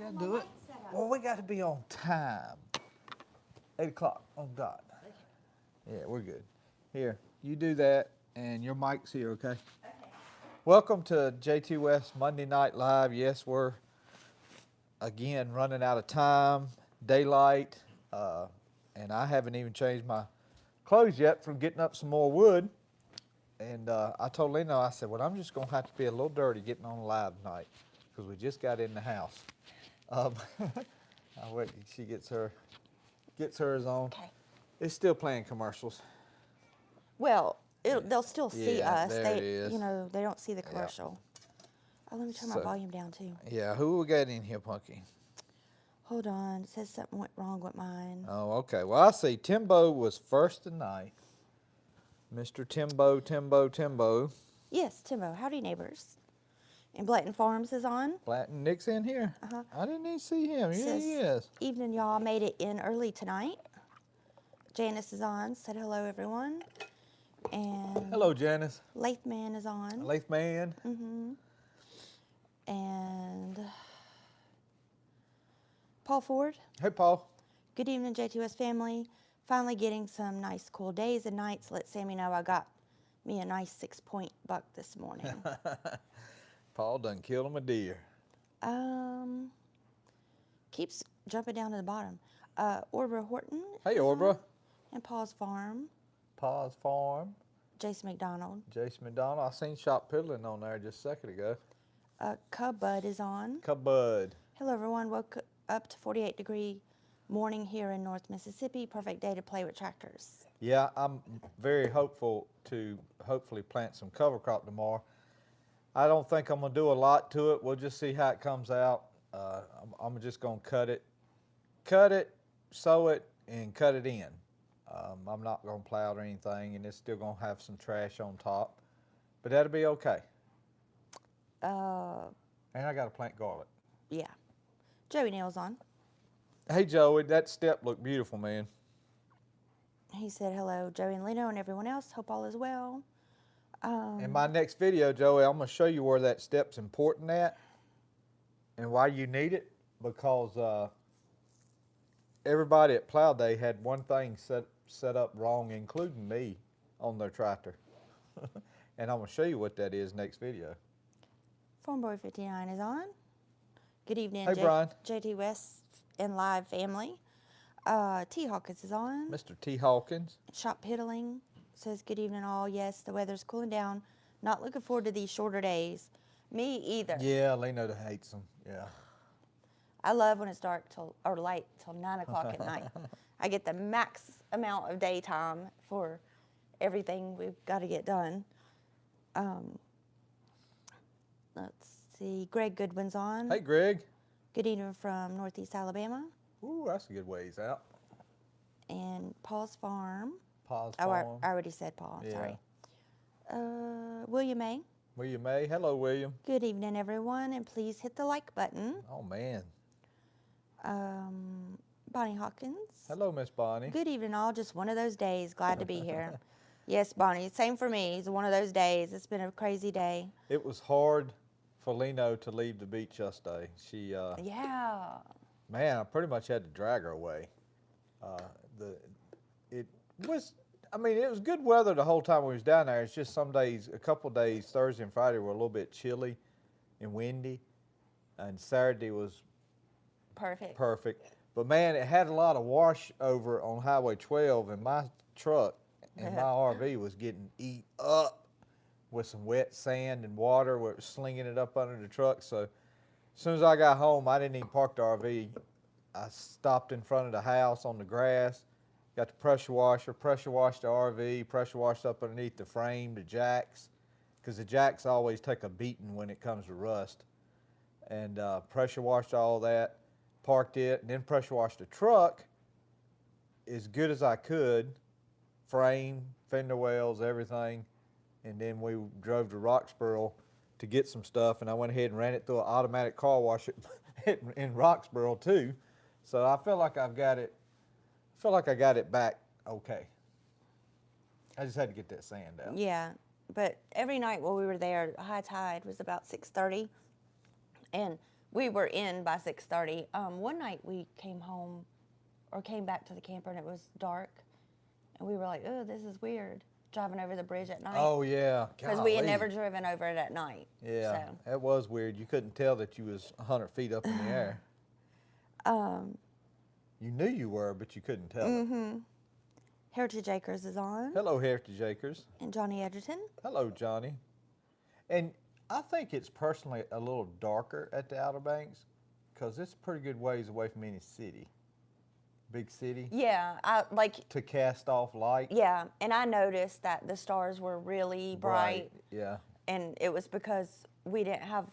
gotta do it. Well, we got to be on time. 8 o'clock on dot. Yeah, we're good. Here, you do that, and your mic's here, okay? Okay. Welcome to Jtwes Monday Night Live. Yes, we're again running out of time, daylight, and I haven't even changed my clothes yet from getting up some more wood. And I told Leno, I said, well, I'm just going to have to be a little dirty getting on live tonight because we just got in the house. I'll wait till she gets hers on. Okay. It's still playing commercials. Well, they'll still see us. There it is. You know, they don't see the commercial. Oh, let me turn my volume down too. Yeah, who we got in here, Punky? Hold on, it says something went wrong with mine. Oh, okay. Well, I see Timbo was first tonight. Mr. Timbo. Yes, Timbo. Howdy, neighbors. And Blanton Farms is on. Blanton, Nick's in here. I didn't even see him. Yeah, he is. Evening, y'all. Made it in early tonight. Janice is on. Said hello, everyone. And hello, Janice. Lathe Man is on. Lathe Man. And Paul Ford. Hey, Paul. Good evening, Jtwes family. Finally getting some nice cool days and nights. Let Sammy know I got me a nice 6-point buck this morning. Paul done killed him a deer. Keeps jumping down to the bottom. Orbra Horton. Hey, Orbra. And Paul's Farm. Paul's Farm. Jason McDonald. Jason McDonald. I seen Shop Piddling on there just a second ago. Cub Bud is on. Cub Bud. Hello, everyone. Woke up to 48-degree morning here in North Mississippi. Perfect day to play with tractors. Yeah, I'm very hopeful to hopefully plant some cover crop tomorrow. I don't think I'm gonna do a lot to it. We'll just see how it comes out. I'm just gonna cut it, sow it, and cut it in. I'm not gonna plow it or anything, and it's still gonna have some trash on top, but that'll be okay. And I gotta plant garlic. Yeah. Joey Neal's on. Hey, Joey, that step looked beautiful, man. He said hello, Joey and Leno and everyone else. Hope all is well. In my next video, Joey, I'm going to show you where that step's important at and why you need it, because everybody at Plow Day had one thing set up wrong, including me, on their tractor. And I'm going to show you what that is next video. Farmboy 59 is on. Good evening, hey, Brian. Jtwes and live family. T. Hawkins is on. Mr. T. Hawkins. Shop Piddling says, good evening all. Yes, the weather's cooling down. Not looking forward to these shorter days. Me either. Yeah, Leno hates them. Yeah. I love when it's dark or light till 9 o'clock at night. I get the max amount of daytime for everything we've got to get done. Let's see. Greg Goodwin's on. Hey, Greg. Good evening from Northeast Alabama. Ooh, that's a good ways out. And Paul's Farm. Paul's Farm. I already said Paul. Yeah. Sorry. William May. William May. Hello, William. Good evening, everyone, and please hit the like button. Oh, man. Bonnie Hawkins. Hello, Miss Bonnie. Good evening, all. Just one of those days. Glad to be here. Yes, Bonnie. Same for me. It's one of those days. It's been a crazy day. It was hard for Leno to leave the beach yesterday. She, yeah. Man, I pretty much had to drag her away. It was good weather the whole time we was down there. It's just some days, a couple days, Thursday and Friday were a little bit chilly and windy, and Saturday was perfect. But man, it had a lot of wash over on Highway 12, and my truck and my RV was getting eat up with some wet sand and water where it was slinging it up under the truck. So as soon as I got home, I didn't even park the RV. I stopped in front of the house on the grass, got the pressure washed the RV, pressure washed up underneath the frame, the jacks, because the jacks always take a beating when it comes to rust. And pressure washed all that, parked it, and then pressure washed the truck as good as I could, frame, fender wells, everything. And then we drove to Roxboro to get some stuff, and I went ahead and ran it through an automatic car wash in Roxboro too. So I feel like I got it back okay. I just had to get that sand out. Yeah, but every night while we were there, high tide was about 6:30, and we were in by 6:30. One night we came home, or came back to the camper, and it was dark, and we were like, "Oh, this is weird." Driving over the bridge at night. Oh yeah, Because we had golly. never driven over it at night. Yeah, So, that was weird. You couldn't tell that you was 100 feet up in the air. You knew you were, but you couldn't tell it. Heritage Acres is on. Hello, Heritage Acres. And Johnny Edgerton. Hello, Johnny. And I think it's personally a little darker at the Outer Banks because it's a pretty good ways away from any city, big city, Yeah, to cast off light. Yeah, and I noticed that the stars were really bright. Yeah. And it was because we didn't have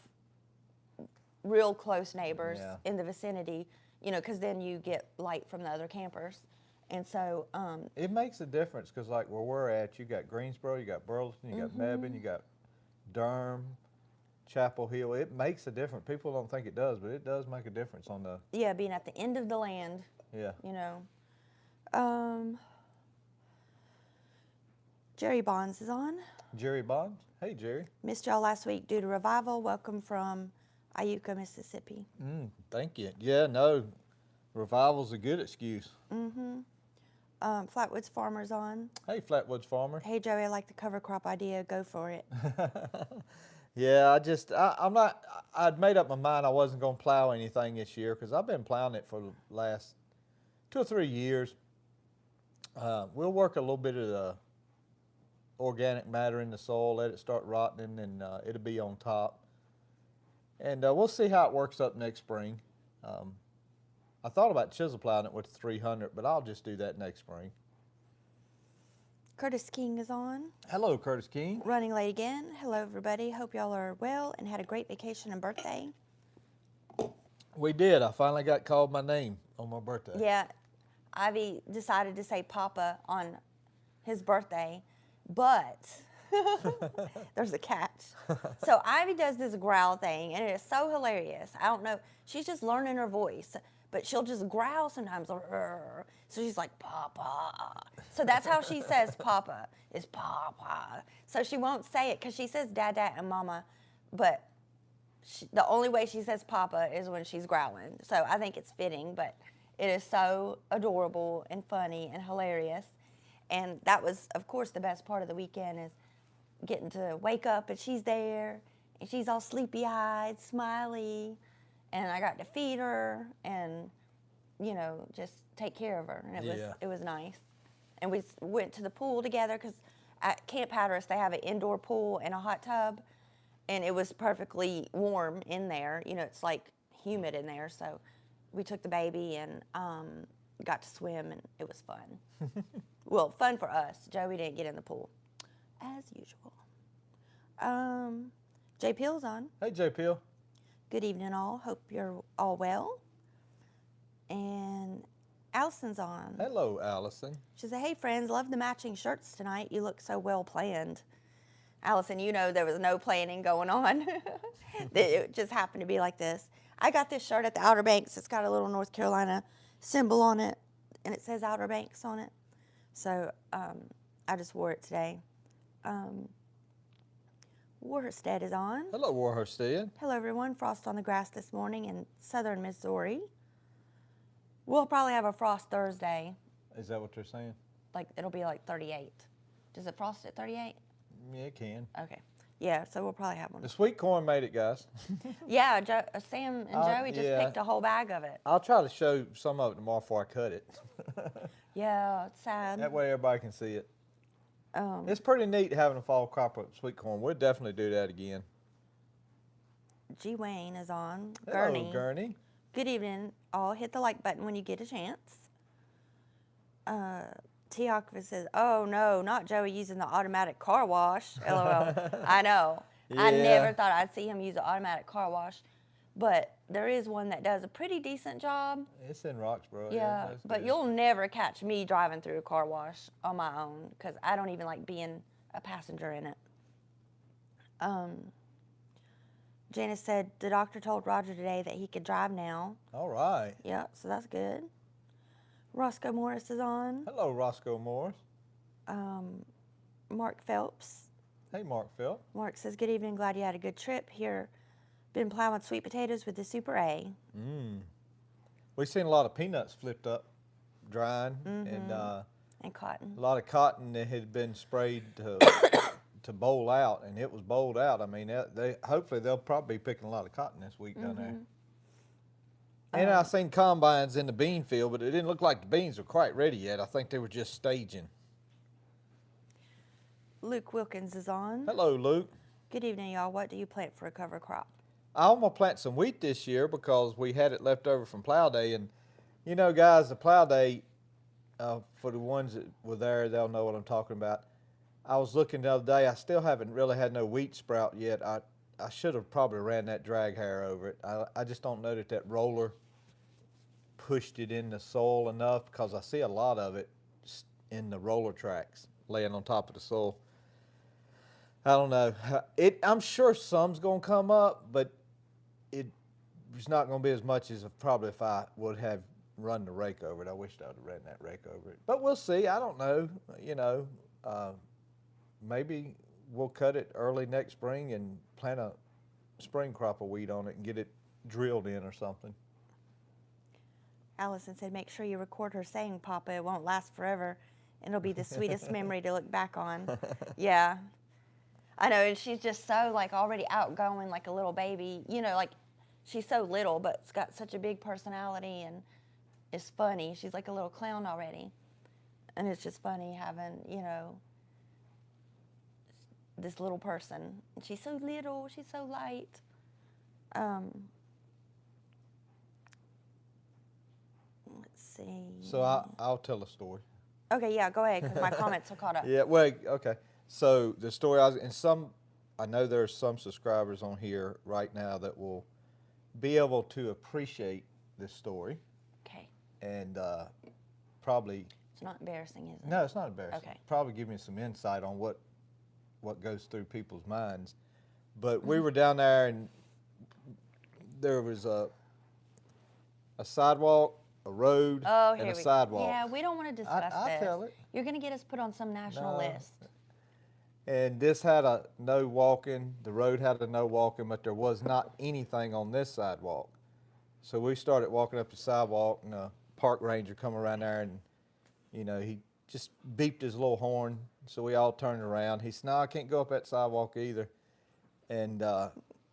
real close neighbors Yeah. in the vicinity, because then you get light from the other campers. And so, It makes a difference because, like where we're at, you got Greensboro, you got Burleson, you got Mebane, you got Durham, Chapel Hill. It makes a difference. People don't think it does, but it does make a difference on the. yeah, being at the end of the land, Yeah. Jerry Bonds is on. Jerry Bonds. Hey, Jerry. Missed y'all last week due to revival. Welcome from Iuka, Mississippi. Thank you. Yeah, no, revival's a good excuse. Flatwoods Farmer's on. Hey, Flatwoods Farmer. Hey, Joey, I like the cover crop idea. Go for it. Yeah, I'd made up my mind I wasn't going to plow anything this year because I've been plowing it for the last 2 or 3 years. We'll work a little bit of the organic matter in the soil, let it start rotting, and it'll be on top. And we'll see how it works up next spring. I thought about chisel plowing it with 300, but I'll just do that next spring. Curtis King is on. Hello, Curtis King. Running late again. Hello, everybody. Hope y'all are well and had a great vacation and birthday. We did. I finally got called my name on my birthday. Yeah, Ivy decided to say Papa on his birthday, but there's a catch. So Ivy does this growl thing, and it is so hilarious. I don't know. She's just learning her voice, but she'll just growl sometimes. So she's like, Papa. So that's how she says Papa, is Papa. So she won't say it because she says Dada and Mama, but the only way she says Papa is when she's growling. So I think it's fitting, but it is so adorable and funny and hilarious. And that was, of course, the best part of the weekend is getting to wake up and she's there and she's all sleepy-eyed, smiley, and I got to feed her and, just take care of her. And it was nice. And we went to the pool together because at Camp Hatteras they have an indoor pool and a hot tub, and it was perfectly warm in there. It's like humid in there, so we took the baby and got to swim, and it was fun. Well, fun for us. Joey didn't get in the pool, as usual. Jay Peel's on. Hey, Jay Peel. Good evening, all. Hope you're all well. And Allison's on. Hello, Allison. She said, hey, friends, love the matching shirts tonight. You look so well planned. Allison, there was no planning going on. It just happened to be like this. I got this shirt at the Outer Banks. It's got a little North Carolina symbol on it, and it says Outer Banks on it. So I just wore it today. Warstead is on. Hello, Warstead. Hello, everyone. Frost on the grass this morning in southern Missouri. We'll probably have a frost Thursday. Is that what they're saying? It'll be like 38. Does it frost at 38? Yeah, it can. Okay. Yeah, so we'll probably have one. The sweet corn made it, guys. Yeah, Sam and Joey just yeah. picked a whole bag of it. I'll try to show some of it tomorrow before I cut it. Yeah, it's sad. That way everybody can see it. It's pretty neat having a fall crop of sweet corn. We'll definitely do that again. G. Wayne is on. Hello, Gurney. Good evening, all. Hit the like button when you get a chance. Tiakva says, oh, no, not Joey using the automatic car wash. LOL. I know. Yeah. I never thought I'd see him use an automatic car wash, but there is one that does a pretty decent job. It's in Roxborough. Yeah, but good. You'll never catch me driving through a car wash on my own because I don't even like being a passenger in it. Janice said the doctor told Roger today that he could drive now. All right. Yeah, so that's good. Roscoe Morris is on. Hello, Roscoe Morris. Mark Phelps. Hey, Mark Phil. Mark says, good evening, glad you had a good trip. Here Been plowing sweet potatoes with the Super A. We've seen a lot of peanuts flipped up, drying, and And cotton. a lot of cotton that had been sprayed to to bowl out, and it was bowled out. I mean, hopefully they'll probably be picking a lot of cotton this week down there. And I seen combines in the bean field, but it didn't look like the beans were quite ready yet. I think they were just staging. Luke Wilkins is on. Hello, Luke. Good evening, y'all. What do you plant for a cover crop? I'm going to plant some wheat this year because we had it left over from plow day. And, you know, guys, the plow day, for the ones that were there, they'll know what I'm talking about. I was looking the other day. I still haven't really had no wheat sprout yet. I should have probably ran that drag hair over it. I just don't know that roller pushed it in the soil enough, because I see a lot of it in the roller tracks laying on top of the soil. I don't know. I'm sure some's going to come up, but it's not going to be as much as probably if I would have run the rake over it. I wish I would have ran that rake over it. But we'll see. I don't know. You know, maybe we'll cut it early next spring and plant a spring crop of wheat on it and get it drilled in or something. Allison said, make sure you record her saying Papa. It won't last forever. It'll be the sweetest memory to look back on. Yeah. I know, and she's just so, like, already outgoing, like a little baby. You know, like, she's so little, but it's got such a big personality and is funny. She's like a little clown already. And it's just funny having, you know, this little person. And she's so little. She's so light. Let's see. So I'll tell a story. Okay, yeah, go ahead, because my comments are caught up. Yeah, well, okay. So the story, I know there's some subscribers on here right now that will be able to appreciate this story. Okay. And probably. It's not embarrassing, is it? No, it's not embarrassing. Okay. Probably give me some insight on what goes through people's minds. But we were down there, and there was a sidewalk, a road, and a sidewalk. Yeah, we don't want to discuss I'll this. tell it. You're going to get us put on some national list. And this had a no walking, the road had a no walking, but there was not anything on this sidewalk. So we started walking up the sidewalk, and a park ranger come around there, and, you know, he just beeped his little horn. So we all turned around. He said, no, I can't go up that sidewalk either. And I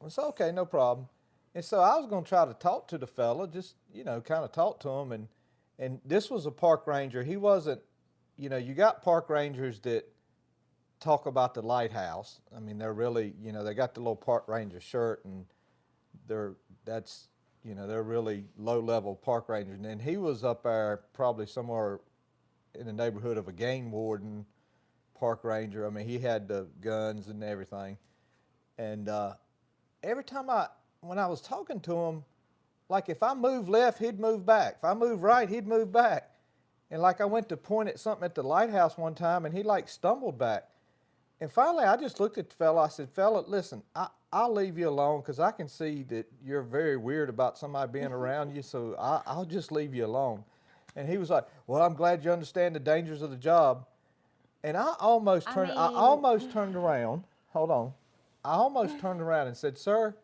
said, okay, no problem. And so I was going to try to talk to the fella, just, you know, kind of talk to him. And this was a park ranger. He wasn't, you know, you got park rangers that talk about the lighthouse. I mean, they're really, you know, they got the little park ranger shirt, and they're really low-level park rangers. And then he was up there probably somewhere in the neighborhood of a game warden park ranger. I mean, he had the guns and everything. And every time when I was talking to him, like if I moved left, he'd move back. If I moved right, he'd move back. And like I went to point at something at the lighthouse one time, and he like stumbled back. And finally, I just looked at the fella. I said, fella, listen, I'll leave you alone, because I can see that you're very weird about somebody being around you, so I'll just leave you alone. And he was like, well, I'm glad you understand the dangers of the job. And I almost turned around. Hold on. I almost turned around and said, sir,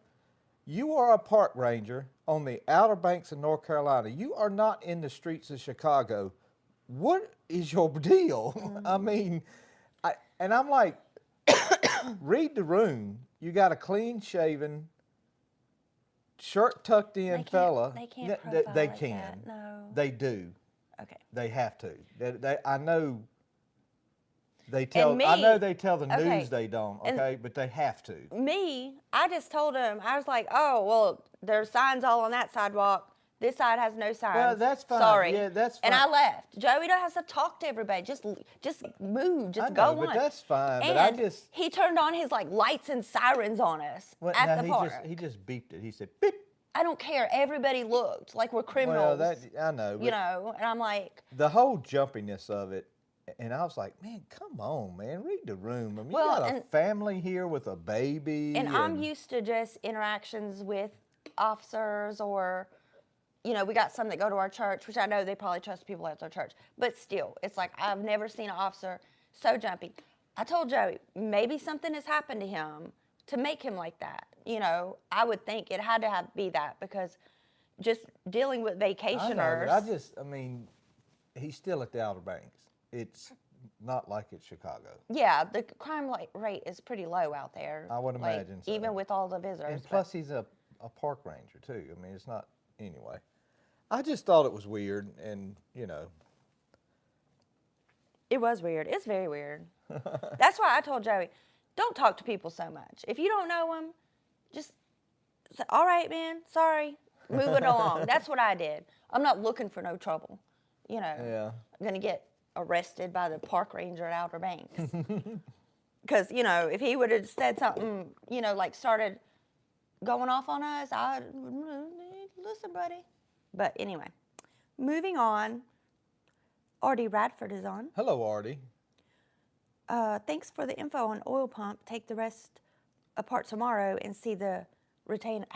you are a park ranger on the Outer Banks of North Carolina. You are not in the streets of Chicago. What is your deal? I mean, and I'm like, read the room. You got a clean-shaven, shirt tucked in fella. They can't They profile can. like that, no. They do. Okay. They have to. I know. I know they tell the news they don't. Okay, but they have to. Me, I just told him. I was like, oh well, there's signs all on that sidewalk. This side has no signs. Well, that's fine. Sorry. Yeah, that's fine. And I left. Joey don't have to talk to everybody. Just move. Just go on. But that's fine. And but I just. He turned on his like lights and sirens on us at the park. He just beeped it. He said beep. I don't care. Everybody looked like we're criminals. Well, I know. You know, and I'm like. The whole jumpiness of it. And I was like, man, come on, man, read the room. I mean, you got a family here with a baby. And I'm used to just interactions with officers, or, you know, we got some that go to our church, which I know they probably trust people at their church. But still, it's like I've never seen an officer so jumpy. I told Joey, maybe something has happened to him to make him like that. You know, I would think it had to be that because just dealing with vacationers. I mean, he's still at the Outer Banks. It's not like it's Chicago. Yeah, the crime rate is pretty low out there. I would like, imagine so. Even with all the visitors. And plus, he's a park ranger, too. I mean, it's not, anyway. I just thought it was weird, and, you know. It was weird. It's very weird. That's why I told Joey, don't talk to people so much. If you don't know them, just say, all right, man, sorry, move it along. That's what I did. I'm not looking for no trouble. You know, Yeah. I'm going to get arrested by the park ranger at Outer Banks. Because, you know, if he would have said something, you know, like started going off on us, I'd listen, buddy. But anyway, moving on. Artie Radford is on. Hello, Artie. Thanks for the info on oil pump. Take the rest apart tomorrow and see the retainer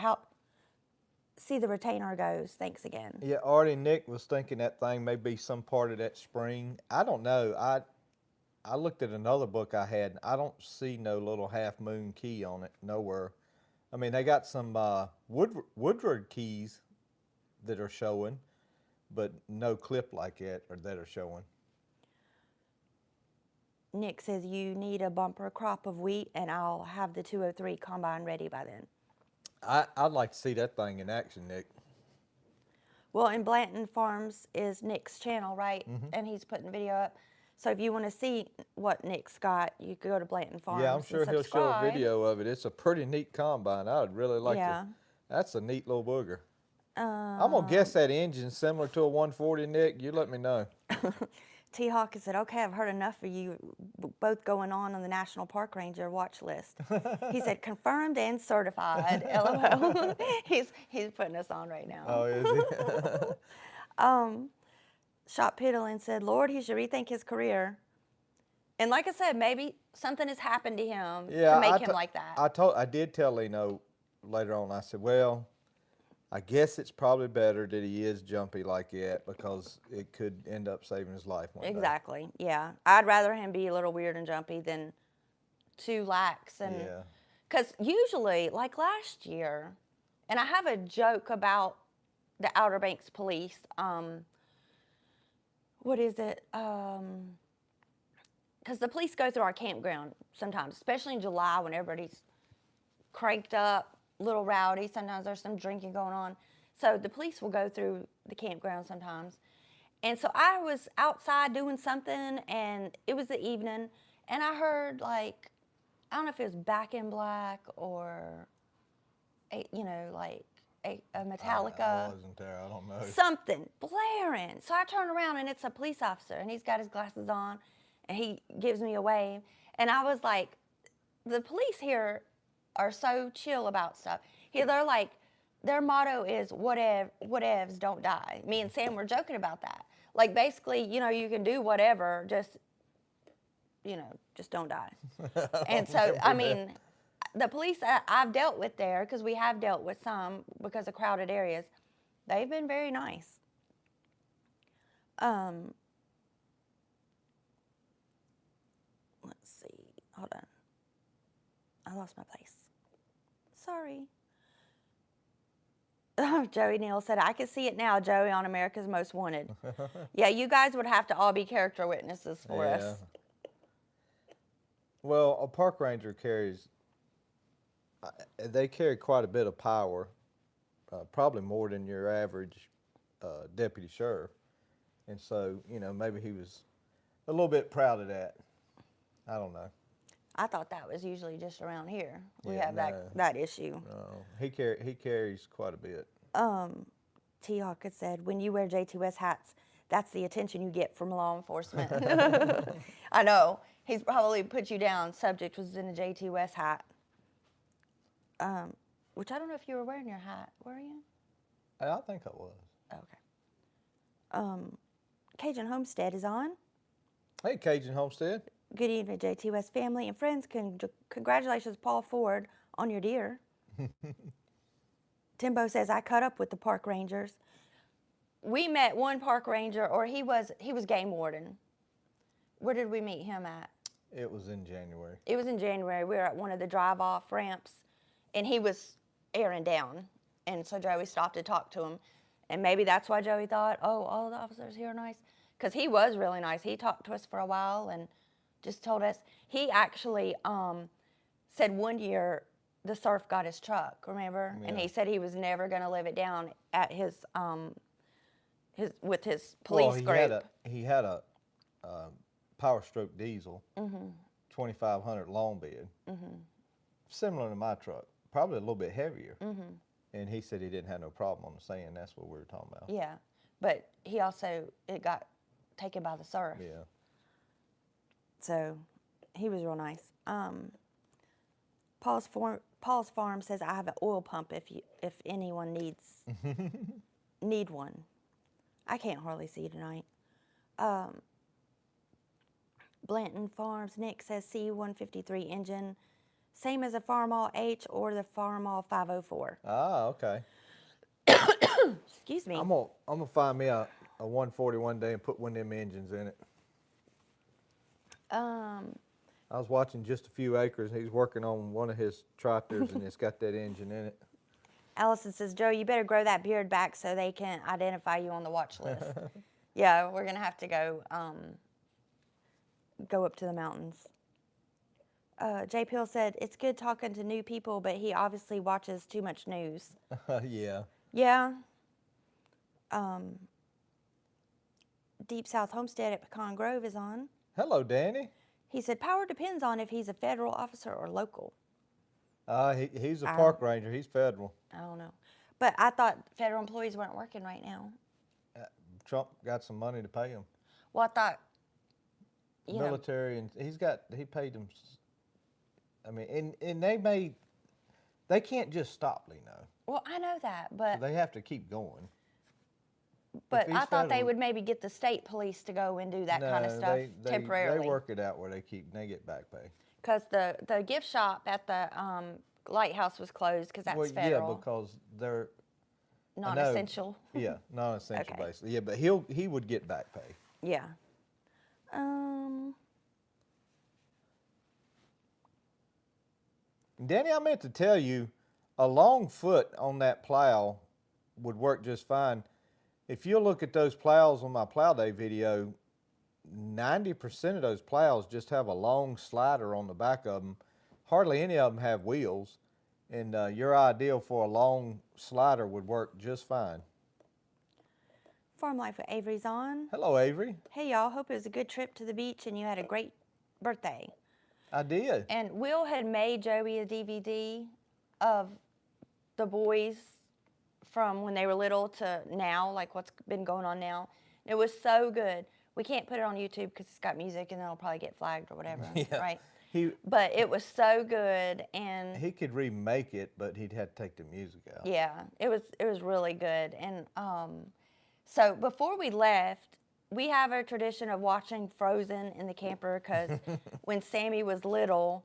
goes. Thanks again. Yeah, Artie, Nick was thinking that thing may be some part of that spring. I don't know. I looked at another book I had, and I don't see no little half moon key on it nowhere. I mean, they got some Woodward keys that are showing, but no clip like that are showing. Nick says you need a bumper crop of wheat, and I'll have the 203 combine ready by then. I'd like to see that thing in action, Nick. Well, and Blanton Farms is Nick's channel, right? Mm-hmm. And he's putting video up. So if you want to see what Nick's got, you could go to Blanton Farms. Yeah, I'm sure he'll show a subscribe. video of it. It's a pretty neat combine. I would really like Yeah. to. That's a neat little booger. I'm going to guess that engine's similar to a 140, Nick. You let me know. T. Hawkins said, okay, I've heard enough of you both going on the National Park Ranger watch list. He said, confirmed and certified, LOL. he's putting us on right now. Oh, is he? Shop Piddlin said, Lord, he should rethink his career. And like I said, maybe something has happened to him to make him like that. I did tell Lino later on, I said, well, I guess it's probably better that he is jumpy like that because it could end up saving his life one day. Exactly, yeah. I'd rather him be a little weird and jumpy than too lax. And Yeah. because usually, like last year, and I have a joke about the Outer Banks police. What is it? Because the police go through our campground sometimes, especially in July when everybody's cranked up, little rowdy. Sometimes there's some drinking going on. So the police will go through the campground sometimes. And so I was outside doing something, and it was the evening, and I heard, like, I don't know if it was Back in Black or, a Metallica. I wasn't there. I don't know. Something blaring. So I turn around, and it's a police officer, and he's got his glasses on, and he gives me a wave. And I was like, the police here are so chill about stuff. They're like, their motto is whatevs, don't die. Me and Sam were joking about that. Like, basically, you can do whatever, just don't die. And so, I mean, the police I've dealt with there, because we have dealt with some because of crowded areas, they've been very nice. Let's see. Hold on. I lost my place. Sorry. Joey Neal said, I can see it now, Joey, on America's Most Wanted. Yeah, you guys would have to all be character witnesses for us. Well, a park ranger they carry quite a bit of power, probably more than your average deputy sheriff. And so, maybe he was a little bit proud of that. I don't know. I thought that was usually just around here. We Yeah, have no. that issue. No, he carries quite a bit. T. Hawkins said, when you wear Jtwes hats, that's the attention you get from law enforcement. I know. He's probably put you down. Subject was in a Jtwes hat. Which I don't know if you were wearing your hat. Were you? I think I was. Okay. Cajun Homestead is on. Hey, Cajun Homestead. Good evening, Jtwes family and friends. Congratulations, Paul Ford, on your deer. Timbo says, I caught up with the park rangers. We met one park ranger, or he was game warden. Where did we meet him at? It was in January. It was in January. We were at one of the drive-off ramps and he was airing down. And so Joey stopped to talk to him. And maybe that's why Joey thought, oh, all the officers here are nice. Because he was really nice. He talked to us for a while and just told us. He actually said one year the surf got his truck, remember? Yeah. And he said he was never going to live it down at his with his police group. He had a Power Stroke diesel, 2500 long bed, similar to my truck, probably a little bit heavier. And he said he didn't have no problem on the sand. That's what we were talking about. Yeah, but he also, it got taken by the surf. Yeah. So he was real nice. Paul's Farm says, I have an oil pump if anyone need one. I can't hardly see tonight. Blanton Farms, Nick says C153 engine, same as a Farmall H or the Farmall 504. Ah, okay. Excuse me. I'm gonna find me a 140 one day and put one of them engines in it. I was watching Just a Few Acres. He's working on one of his tractors and it's got that engine in it. Allison says, Joe, you better grow that beard back so they can identify you on the watch list. Yeah, we're gonna have to go up to the mountains. Jay Peel said, it's good talking to new people, but he obviously watches too much news. Yeah. Yeah. Deep South Homestead at Pecan Grove is on. Hello, Danny. He said, power depends on if he's a federal officer or local. He's a park ranger. He's federal. I don't know. But I thought federal employees weren't working right now. Trump got some money to pay him. Well, I thought, military, and he paid them. I mean, and they can't just stop, Leno. Well, I know that, but They have to keep going. But I thought they would maybe get the state police to go and do that kind of stuff temporarily. They work it out where they get back pay. Because the gift shop at the lighthouse was closed because that's federal. Yeah, because they're non-essential. Yeah, non-essential Okay. basically. Yeah, but he would get back pay. Yeah. Danny, I meant to tell you, a long foot on that plow would work just fine. If you look at those plows on my plow day video, 90% of those plows just have a long slider on the back of them. Hardly any of them have wheels, and your ideal for a long slider would work just fine. Farm Life with Avery's on. Hello, Avery. Hey, y'all. Hope it was a good trip to the beach and you had a great birthday. I did. And Will had made Joey a DVD of the boys from when they were little to now, like what's been going on now. It was so good. We can't put it on YouTube because it's got music and then it'll probably get flagged or whatever, right? But it was so good, and he could remake it, but he'd have to take the music out. Yeah, it was really good. And so before we left, we have a tradition of watching Frozen in the camper because when Sammy was little,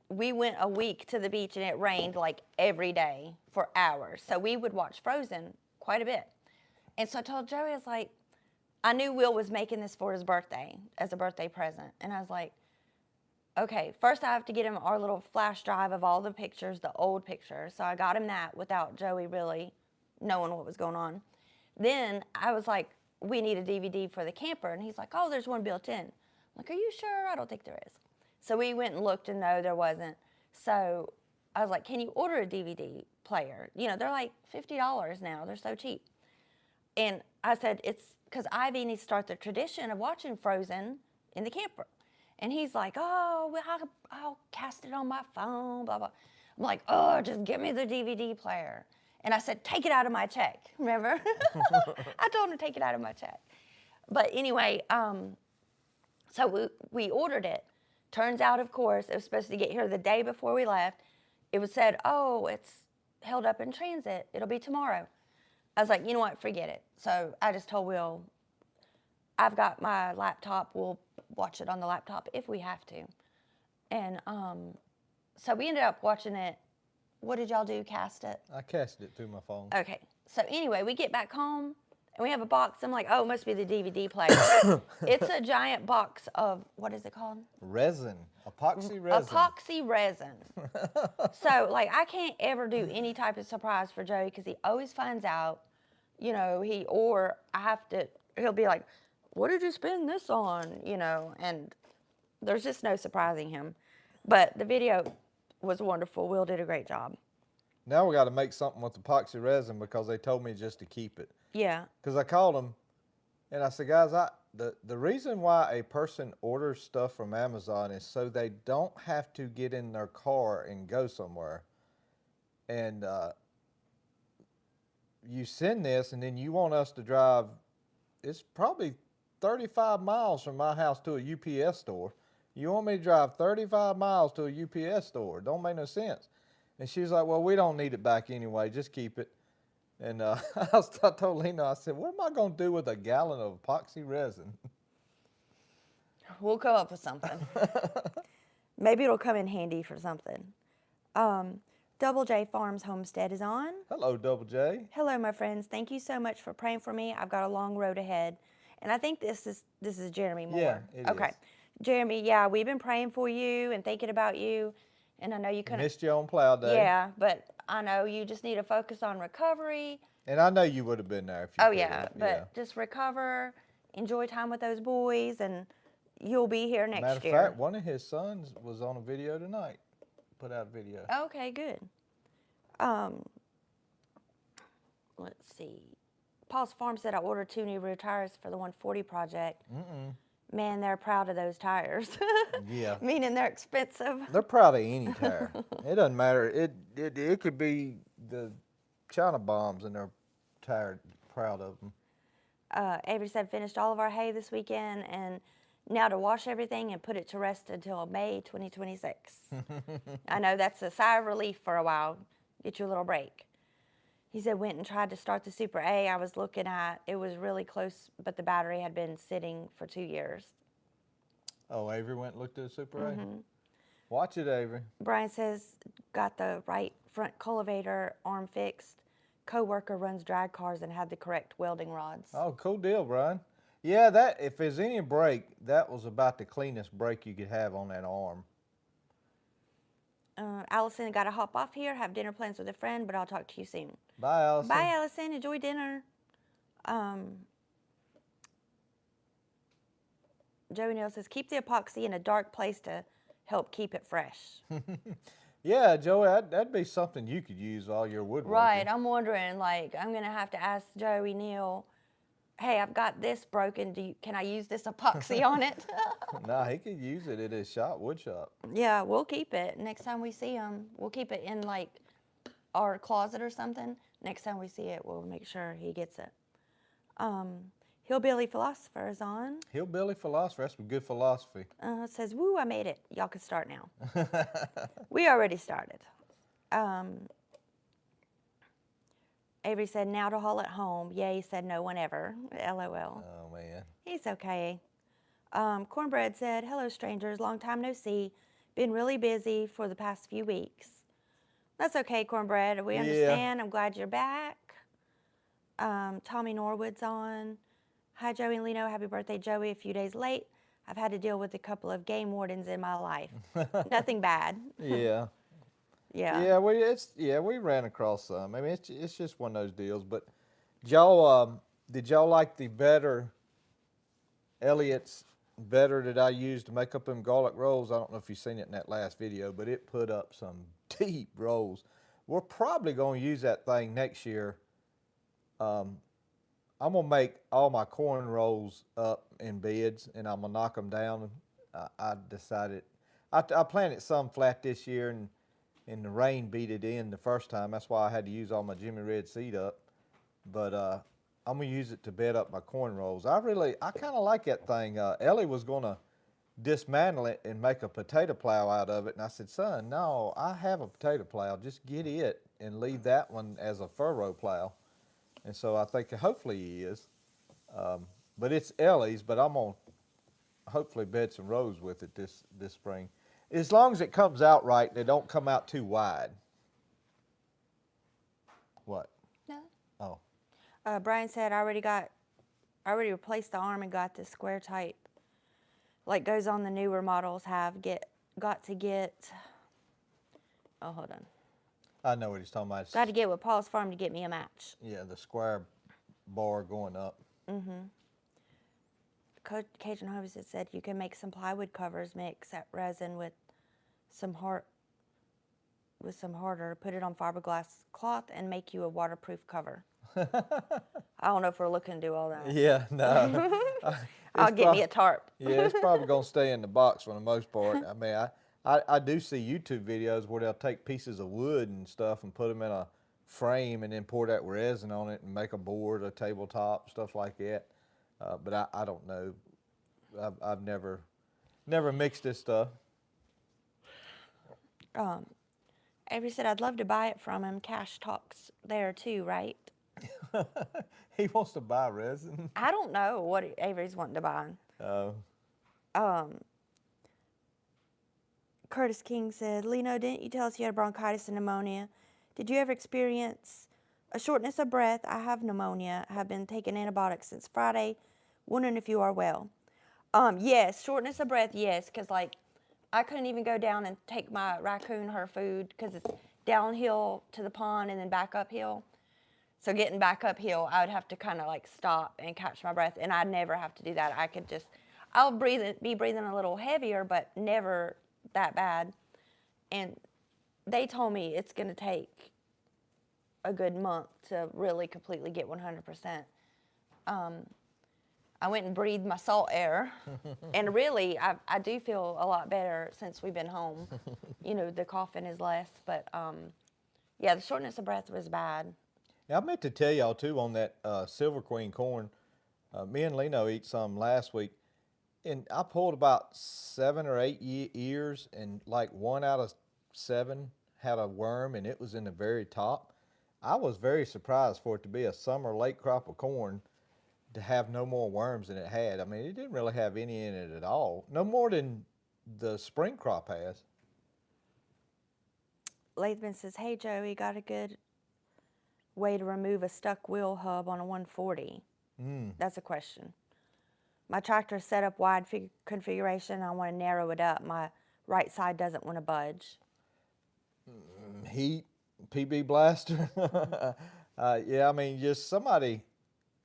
we went a week to the beach and it rained like every day for hours. So we would watch Frozen quite a bit. And so I told Joey, I was like, I knew Will was making this for his birthday as a birthday present. And I was like, okay, first I have to get him our little flash drive of all the pictures, the old pictures. So I got him that without Joey really knowing what was going on. Then I was like, we need a DVD for the camper. And he's like, oh, there's one built in. I'm like, are you sure? I don't think there is. So we went and looked, and no, there wasn't. So I was like, can you order a DVD player? You know, they're like $50 now. They're so cheap. And I said, it's because Ivy needs to start the tradition of watching Frozen in the camper. And he's like, oh, well, I'll cast it on my phone, blah, blah. I'm like, oh, just give me the DVD player. And I said, take it out of my check, remember? I told him to take it out of my check. But anyway, so we ordered it. Turns out, of course, it was supposed to get here the day before we left. It was said, oh, it's held up in transit. It'll be tomorrow. I was like, you know what, forget it. So I just told Will, I've got my laptop. We'll watch it on the laptop if we have to. And so we ended up watching it. What did y'all do, cast it? I casted it through my phone. Okay. So anyway, we get back home, and we have a box. I'm like, oh, it must be the DVD player. It's a giant box of, what is it called? Resin, Epoxy resin. Epoxy resin. So, like, I can't ever do any type of surprise for Joey because he always finds out, you know, or I have to, he'll be like, what did you spend this on? You know, and there's just no surprising him. But the video was wonderful. Will did a great job. Now we got to make something with epoxy resin because they told me just to keep it. Yeah. Because I called them and I said, guys, the reason why a person orders stuff from Amazon is so they don't have to get in their car and go somewhere. And you send this and then you want us to drive, it's probably 35 miles from my house to a UPS store. You want me to drive 35 miles to a UPS store? Don't make no sense. And she was like, well, we don't need it back anyway. Just keep it. And I told Lena, I said, what am I going to do with a gallon of epoxy resin? We'll come up with something. Maybe it'll come in handy for something. Double J Farms Homestead is on. Hello, Double J. Hello, my friends. Thank you so much for praying for me. I've got a long road ahead. And I think this is Jeremy Moore. Yeah, it okay. is. Jeremy, yeah, we've been praying for you and thinking about you. And I know you couldn't. Missed you on plow day. Yeah, but I know you just need to focus on recovery. And I know you would have been there if you Oh, could yeah, have. but just recover, enjoy time with those boys, and you'll be here next Matter of year. fact, one of his sons was on a video tonight. Put out a video. Okay, good. Let's see. Paul's Farm said I ordered 2 new rear tires for the 140 project. Man, they're proud of those tires. Yeah. Meaning they're expensive. They're proud of any tire. It doesn't matter. It could be the China bombs and they're proud of them. Avery said finished all of our hay this weekend and now to wash everything and put it to rest until May 2026. I know that's a sigh of relief for a while. Get you a little break. He said went and tried to start the Super A. I was looking at, it was really close, but the battery had been sitting for 2 years. Oh, Avery went and looked at the Super A? Watch it, Avery. Brian says, got the right front cultivator arm fixed. Co-worker runs drag cars and had the correct welding rods. Oh, cool deal, Brian. Yeah, that if there's any break, that was about the cleanest break you could have on that arm. Allison, got to hop off here, have dinner plans with a friend, but I'll talk to you soon. Bye, Allison. Bye, Allison. Enjoy dinner. Joey Neal says, keep the epoxy in a dark place to help keep it fresh. Yeah, Joey, that'd be something you could use all your woodworking. Right. I'm wondering, like, I'm going to have to ask Joey Neal, hey, I've got this broken. Can I use this epoxy on it? Nah, he could use it at his shop, wood shop. Yeah, we'll keep it. Next time we see him, we'll keep it in, like, our closet or something. Next time we see it, we'll make sure he gets it. Hillbilly Philosopher is on. Hillbilly Philosopher, that's some good philosophy. It says, woo, I made it. Y'all can start now. We already started. Avery said, now to haul it home. Yay, said no one ever. LOL. Oh, man. He's okay. Cornbread said, hello, strangers. Long time no see. Been really busy for the past few weeks. That's okay, Cornbread. We understand. I'm glad you're back. Tommy Norwood's on. Hi, Joey and Leno. Happy birthday, Joey. A few days late. I've had to deal with a couple of game wardens in my life. Nothing bad. Yeah. Yeah. Yeah, we ran across some. I mean, it's just one of those deals. But y'all, did y'all like the Elliott's better that I used to make up them garlic rolls? I don't know if you've seen it in that last video, but it put up some deep rolls. We're probably going to use that thing next year. I'm going to make all my corn rolls up in beds, and I'm going to knock them down. I decided, I planted some flat this year, and the rain beat it in the first time. That's why I had to use all my Jimmy Red seed up. But I'm going to use it to bed up my corn rolls. I kind of like that thing. Ellie was going to dismantle it and make a potato plow out of it. And I said, son, no, I have a potato plow. Just get it and leave that one as a furrow plow. And so I think hopefully he is. But it's Ellie's, but I'm going to hopefully bed some rows with it this spring. As long as it comes out right, they don't come out too wide. What? No. Oh. Brian said, I already replaced the arm and got the square type. Like goes on the newer models got to get, oh, hold on. I know what he's talking about. Got to get with Paul's Farm to get me a match. Yeah, the square bar going up. Cajun Harvest said you can make some plywood covers, mix that resin with some harder, put it on fiberglass cloth, and make you a waterproof cover. I don't know if we're looking to do all that. Yeah, no. I'll get me a tarp. Yeah, it's probably going to stay in the box for the most part. I mean, I do see YouTube videos where they'll take pieces of wood and stuff and put them in a frame and then pour that resin on it and make a board, a tabletop, stuff like that. But I don't know. I've never mixed this stuff. Avery said, I'd love to buy it from him. Cash talks there too, right? He wants to buy resin. I don't know what Avery's wanting to buy. Curtis King said, Lino, didn't you tell us you had bronchitis and pneumonia? Did you ever experience a shortness of breath? I have pneumonia. I have been taking antibiotics since Friday. Wondering if you are well. Yes, shortness of breath, yes, because like I couldn't even go down and take my raccoon her food because it's downhill to the pond and then back uphill. So getting back uphill, I would have to kind of like stop and catch my breath, and I'd never have to do that. I could just, I'll be breathing a little heavier, but never that bad. And they told me it's going to take a good month to really completely get 100%. I went and breathed my salt air, and really, I do feel a lot better since we've been home. You know, the coughing is less, but yeah, the shortness of breath was bad. Yeah, I meant to tell y'all too on that Silver Queen corn. Me and Lino eat some last week, and I pulled about 7 or 8 ears, and like 1 out of 7 had a worm, and it was in the very top. I was very surprised for it to be a summer late crop of corn to have no more worms than it had. I mean, it didn't really have any in it at all. No more than the spring crop has. Lathman says, hey, Joey, got a good way to remove a stuck wheel hub on a 140? That's a question. My tractor is set up wide configuration. I want to narrow it up. My right side doesn't want to budge. Heat, PB blaster. Yeah, I mean, just somebody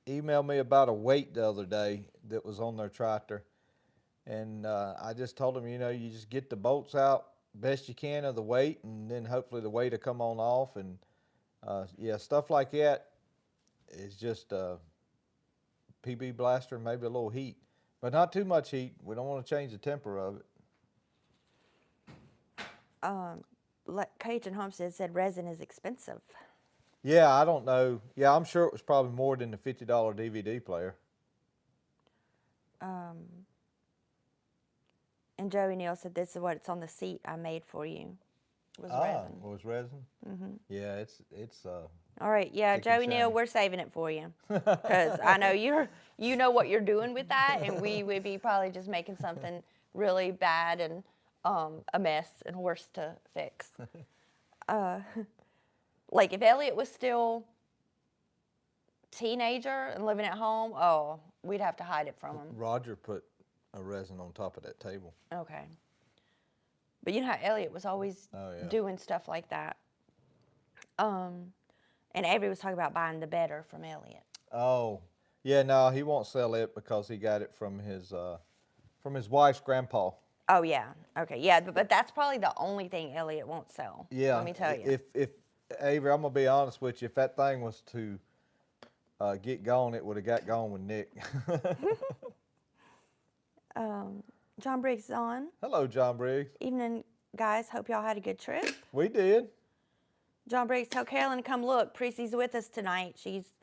emailed me about a weight the other day that was on their tractor, and I just told them, you know, you just get the bolts out best you can of the weight, and then hopefully the weight will come on off. And yeah, stuff like that is just PB blaster, maybe a little heat, but not too much heat. We don't want to change the temper of it. Cajun Homestead said resin is expensive. Yeah, I don't know. Yeah, I'm sure it was probably more than the $50 DVD player. And Joey Neal said, this is what it's on the seat I made for you. Was resin. It was resin? Mm-hmm. Yeah, it's all right, yeah, Joey Neal, we're saving it for you. Because I know you know what you're doing with that, and we would be probably just making something really bad and a mess and worse to fix. Like if Elliot was still teenager and living at home, oh, we'd have to hide it from him. Roger put a resin on top of that table. Okay. But you know how Elliot was always doing stuff like that. And Avery was talking about buying the better from Elliot. Oh, yeah, no, he won't sell it because he got it from his wife's grandpa. Oh, yeah. Okay, yeah, but that's probably the only thing Elliot won't sell. Yeah. Let me tell you. If Avery, I'm going to be honest with you, if that thing was to get gone, it would have got gone with Nick. John Briggs is on. Hello, John Briggs. Evening, guys. Hope y'all had a good trip. We did. John Briggs, tell Carolyn to come look. Precy's with us tonight. She's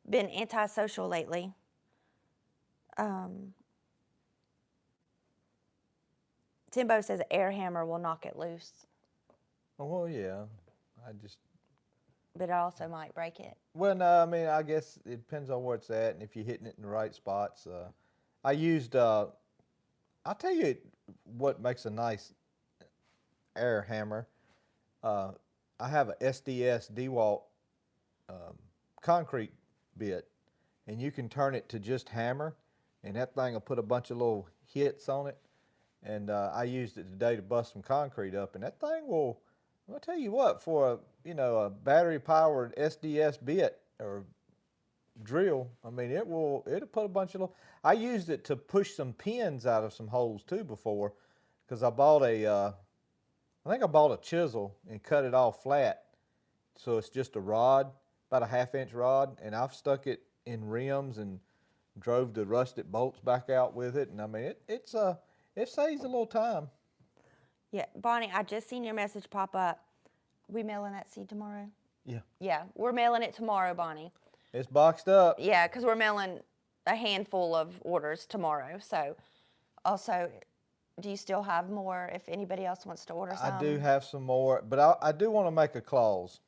been antisocial lately. Timbo says an air hammer will knock it loose. Oh, well, yeah. But it also might break it. Well, no, I mean, I guess it depends on where it's at and if you're hitting it in the right spots. I used, I'll tell you what makes a nice air hammer. I have a SDS DeWalt concrete bit, and you can turn it to just hammer, and that thing will put a bunch of little hits on it. and I used it today to bust some concrete up, and that thing will. I'll tell you what, for a battery-powered SDS bit or drill, I mean it'll put a bunch of. I used it to push some pins out of some holes too before, because I bought I think I bought a chisel and cut it all flat, so it's just a rod, about a 1/2 inch rod, and I've stuck it in rims and drove the rusted bolts back out with it, and I mean it saves a little time. Yeah, Bonnie, I just seen your message pop up. We mailing that seed tomorrow? Yeah, Yeah, we're mailing it tomorrow, Bonnie. it's boxed up. Yeah, because we're mailing a handful of orders tomorrow. So, also, do you still have more if anybody else wants to order some? I do have some more, but I do want to make a clause.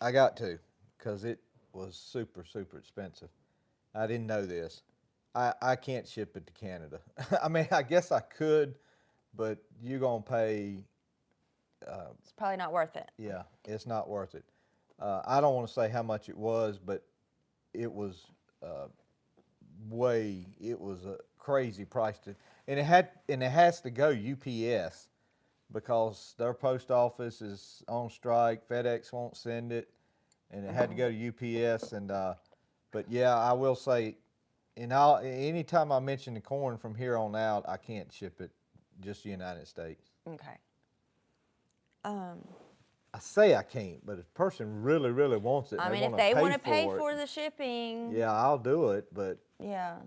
I got to, because it was super, super expensive. I didn't know this. I can't ship it to Canada. I mean, I guess I could, but you're going to pay. It's probably not worth it. Yeah, it's not worth it. I don't want to say how much it was, but it was it was a crazy price and it has to go UPS because their post office is on strike. FedEx won't send it, and it had to go to UPS. And but yeah, I will say, anytime I mention the corn from here on out, I can't ship it, just the United States. Okay. I say I can't, but if a person really, really wants it, I mean, if they they want to pay for the shipping. yeah, I'll do it. But Yeah.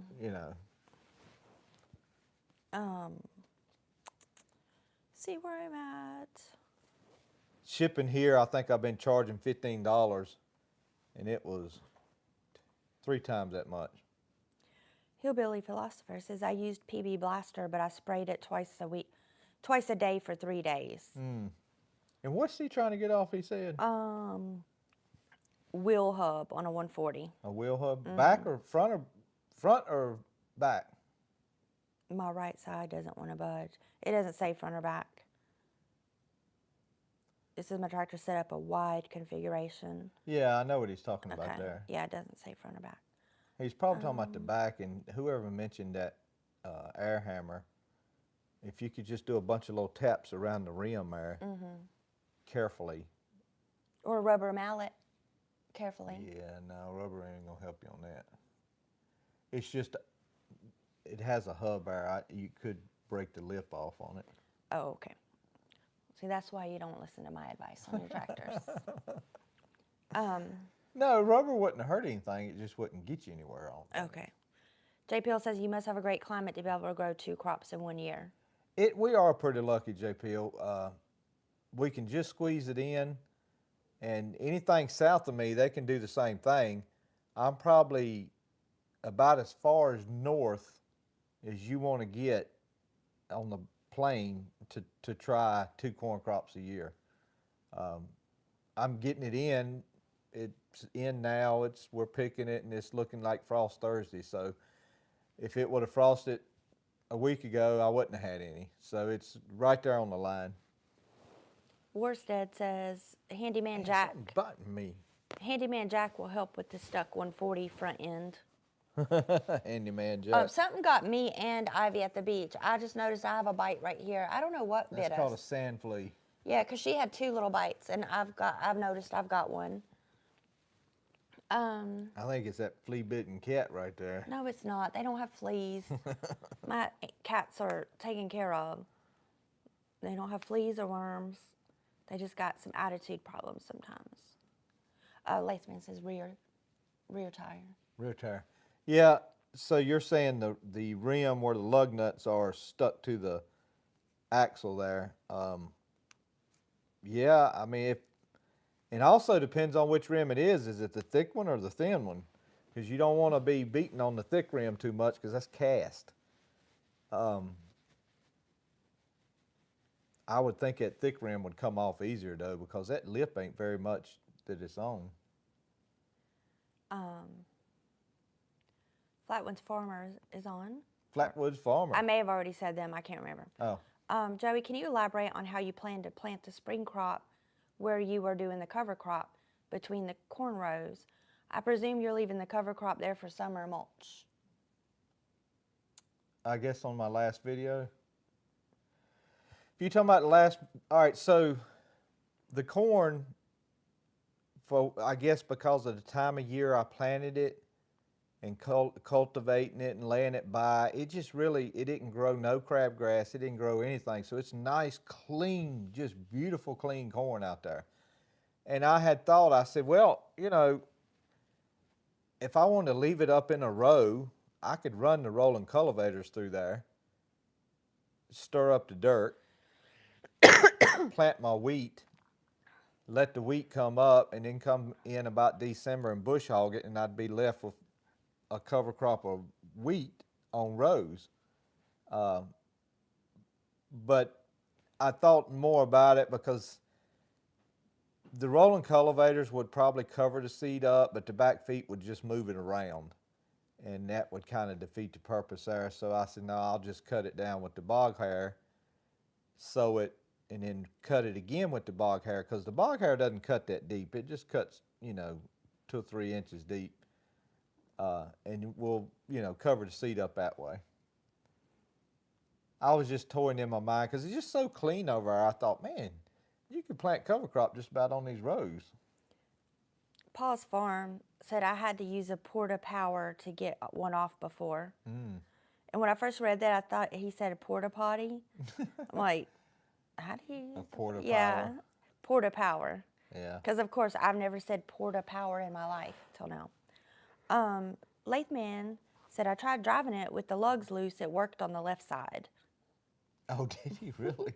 See where I'm at. Shipping here, I think I've been charging $15, and it was 3 times that much. Hillbilly Philosopher says, I used PB Blaster, but I sprayed it twice a day for 3 days. And what's he trying to get off, he said? Wheel hub on a 140. A wheel hub? Back or front or back? My right side doesn't want to budge. It doesn't say front or back. It says my tractor set up a wide configuration. Yeah, I know what he's talking about there. Yeah, it doesn't say front or back. He's probably talking about the back, and whoever mentioned that air hammer, if you could just do a bunch of little taps around the rim there, carefully. Or a rubber mallet, carefully. Yeah, no, rubber ain't gonna help you on that. It's just, it has a hub there. You could break the lip off on it. Oh, okay. See, that's why you don't listen to my advice on your tractors. No, rubber wouldn't hurt anything. It just wouldn't get you anywhere on. Okay. JPL says you must have a great climate to be able to grow 2 crops in 1 year. We are pretty lucky, JPL. We can just squeeze it in, and anything south of me, they can do the same thing. I'm probably about as far as north as you want to get on the plain to try 2 corn crops a year. I'm getting it in. It's in now. We're picking it, and it's looking like Frost Thursday. So if it would have frosted a week ago, I wouldn't have had any. So it's right there on the line. Worsted says Handyman Jack. Button me. Handyman Jack will help with the stuck 140 front end. Handyman Jack. Something got me and Ivy at the beach. I just noticed I have a bite right here. I don't know what bit us. That's called a sand flea. Yeah, because she had 2 little bites, and I've noticed I've got one. I think it's that flea-bitten cat right there. No, it's not. They don't have fleas. My cats are taken care of. They don't have fleas or worms. They just got some attitude problems sometimes. Laceman says rear tire. Rear tire. Yeah, so you're saying the rim where the lug nuts are stuck to the axle there. Yeah, I mean, and also depends on which rim it is. Is it the thick one or the thin one? Because you don't want to be beating on the thick rim too much because that's cast. I would think that thick rim would come off easier though, because that lip ain't very much that it's on. Flatwoods Farmer is on. Flatwoods Farmer. I may have already said them. I can't remember. Oh. Joey, can you elaborate on how you plan to plant the spring crop where you are doing the cover crop between the corn rows? I presume you're leaving the cover crop there for summer mulch. I guess on my last video. If you're talking about the last, all right, so the corn, for I guess because of the time of year I planted it and cultivating it and laying it by, it just really, it didn't grow no crabgrass, it didn't grow anything. So it's nice, clean, just beautiful, clean corn out there. And I had thought, I said, well, you know, if I wanted to leave it up in a row, I could run the rolling cultivators through there, stir up the dirt, plant my wheat, let the wheat come up, and then come in about December and bush hog it, and I'd be left with a cover crop of wheat on rows. But I thought more about it because the rolling cultivators would probably cover the seed up, but the back feet would just move it around, and that would kind of defeat the purpose there. So I said, no, I'll just cut it down with the bog hair, sow it, and then cut it again with the bog hair, because the bog hair doesn't cut that deep. It just cuts, you know, 2 or 3 inches deep, and we'll, you know, cover the seed up that way. I was just toying in my mind because it's just so clean over there. I thought, man, you could plant cover crop just about on these rows. Paul's Farm said I had to use a porta power to get one off before. And when I first read that, I thought he said a porta potty. I'm like, how do you use A porta Yeah, power. porta power. Yeah. Because, of course, I've never said porta power in my life till now. Lathman said I tried driving it with the lugs loose. It worked on the left side. Oh, did he really?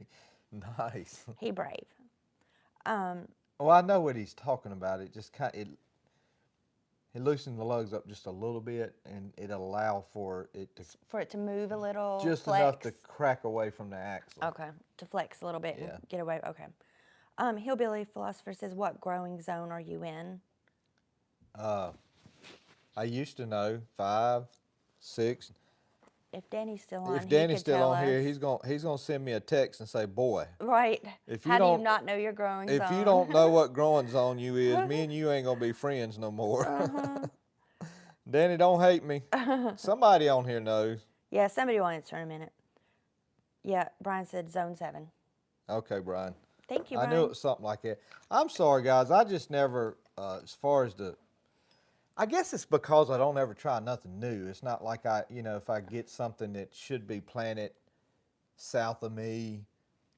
Nice. He brave. Well, I know what he's talking about. It just kind of, it loosened the lugs up just a little bit, and it allowed for it to move a little, just flex. enough to crack away from the axle. Okay, to flex a little bit Yeah. and get away. Okay. Hillbilly Philosopher says, what growing zone are you in? I used to know 5, 6. If Danny's still on, If Danny's he could still tell on here, us. he's gonna send me a text and say, "Boy, Right. if you How do you don't- not know your growing if zone? you don't know what growing zone you is, me and you ain't gonna be friends no more." Danny, don't hate me. Somebody on here knows. Yeah, somebody will answer in a minute. Yeah, Brian said zone 7. Okay, Brian. Thank you, I Brian. knew it was something like that. I'm sorry, guys. I just never, as far as I guess it's because I don't ever try nothing new. It's not like if I get something that should be planted south of me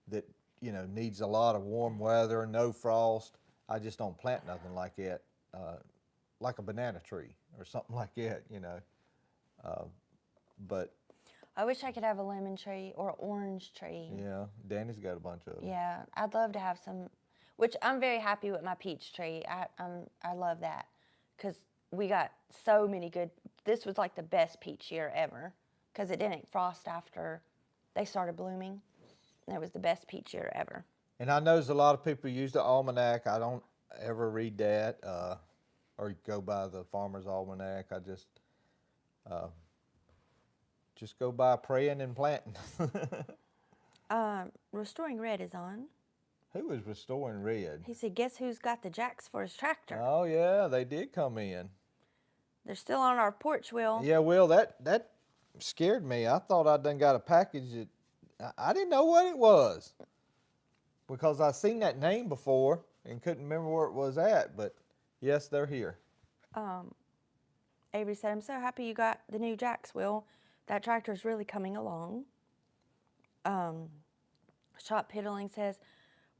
that, needs a lot of warm weather, no frost, I just don't plant nothing like that, like a banana tree or something like that, but I wish I could have a lemon tree or orange tree. yeah, Danny's got a bunch of them. Yeah, I'd love to have some, which I'm very happy with my peach tree. I love that because we got so many good, this was like the best peach year ever because it didn't frost after they started blooming. And it was the best peach year ever. And I know there's a lot of people use the almanac. I don't ever read that or go by the farmer's almanac. I just go by praying and planting. Restoring Red is on. Who is restoring red? He said, guess who's got the jacks for his tractor? Oh, yeah, they did come in. They're still on our porch, Will. Yeah, Will, that scared me. I thought I'd done got a package that I didn't know what it was because I seen that name before and couldn't remember where it was at, but yes, they're here. Avery said, I'm so happy you got the new jacks, Will. That tractor is really coming along. Shop Piddling says,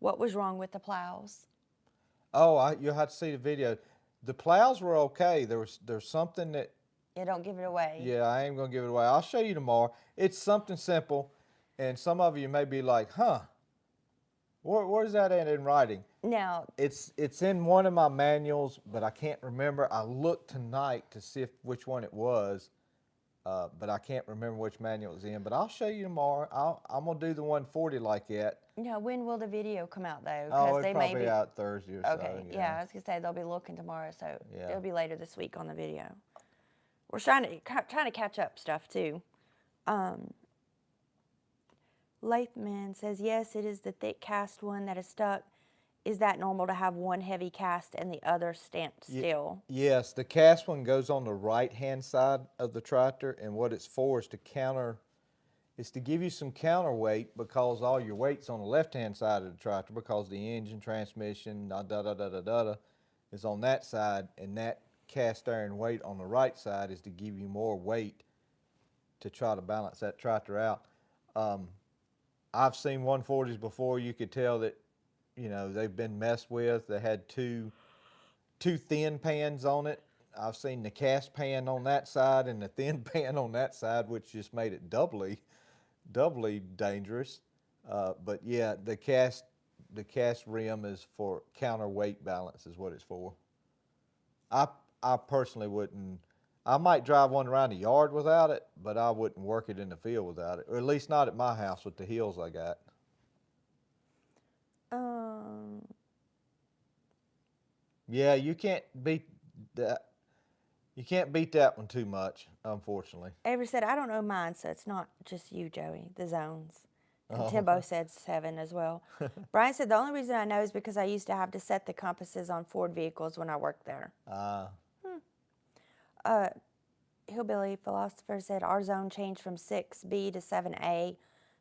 what was wrong with the plows? Oh, you'll have to see the video. The plows were okay. There's something that... Yeah, don't give it away. Yeah, I ain't going to give it away. I'll show you tomorrow. It's something simple, and some of you may be like, huh, where's that in writing? Now, It's in one of my manuals, but I can't remember. I looked tonight to see which one it was, but I can't remember which manual it was in. But I'll show you tomorrow. I'm going to do the 140 like that. now, when will the video come out, though? Oh, it's they probably may be out Thursday or Okay, so. yeah, I was going to say they'll be looking tomorrow, so Yeah. it'll be later this week on the video. We're trying to catch up stuff, too. Lathman says, yes, it is the thick cast one that is stuck. Is that normal to have one heavy cast and the other stamped still? Yes, the cast one goes on the right-hand side of the tractor, and what it's for is to counter It's to give you some counterweight because all your weight's on the left-hand side of the tractor because the engine, transmission, is on that side, and that cast iron weight on the right side is to give you more weight to try to balance that tractor out. I've seen 140s before. You could tell that, they've been messed with. They had two thin pans on it. I've seen the cast pan on that side and the thin pan on that side, which just made it doubly dangerous. But yeah, the cast rim is for counterweight balance is what it's for. I personally wouldn't. I might drive one around the yard without it, but I wouldn't work it in the field without it, or at least not at my house with the hills I got. Yeah, you can't beat that. You can't beat that one too much, unfortunately. Avery said, I don't know mine, so it's not just you, Joey, the zones. And Timbo said 7 as well. Brian said, the only reason I know is because I used to have to set the compasses on Ford vehicles when I worked there. Hillbilly Philosopher said, our zone changed from 6B to 7A.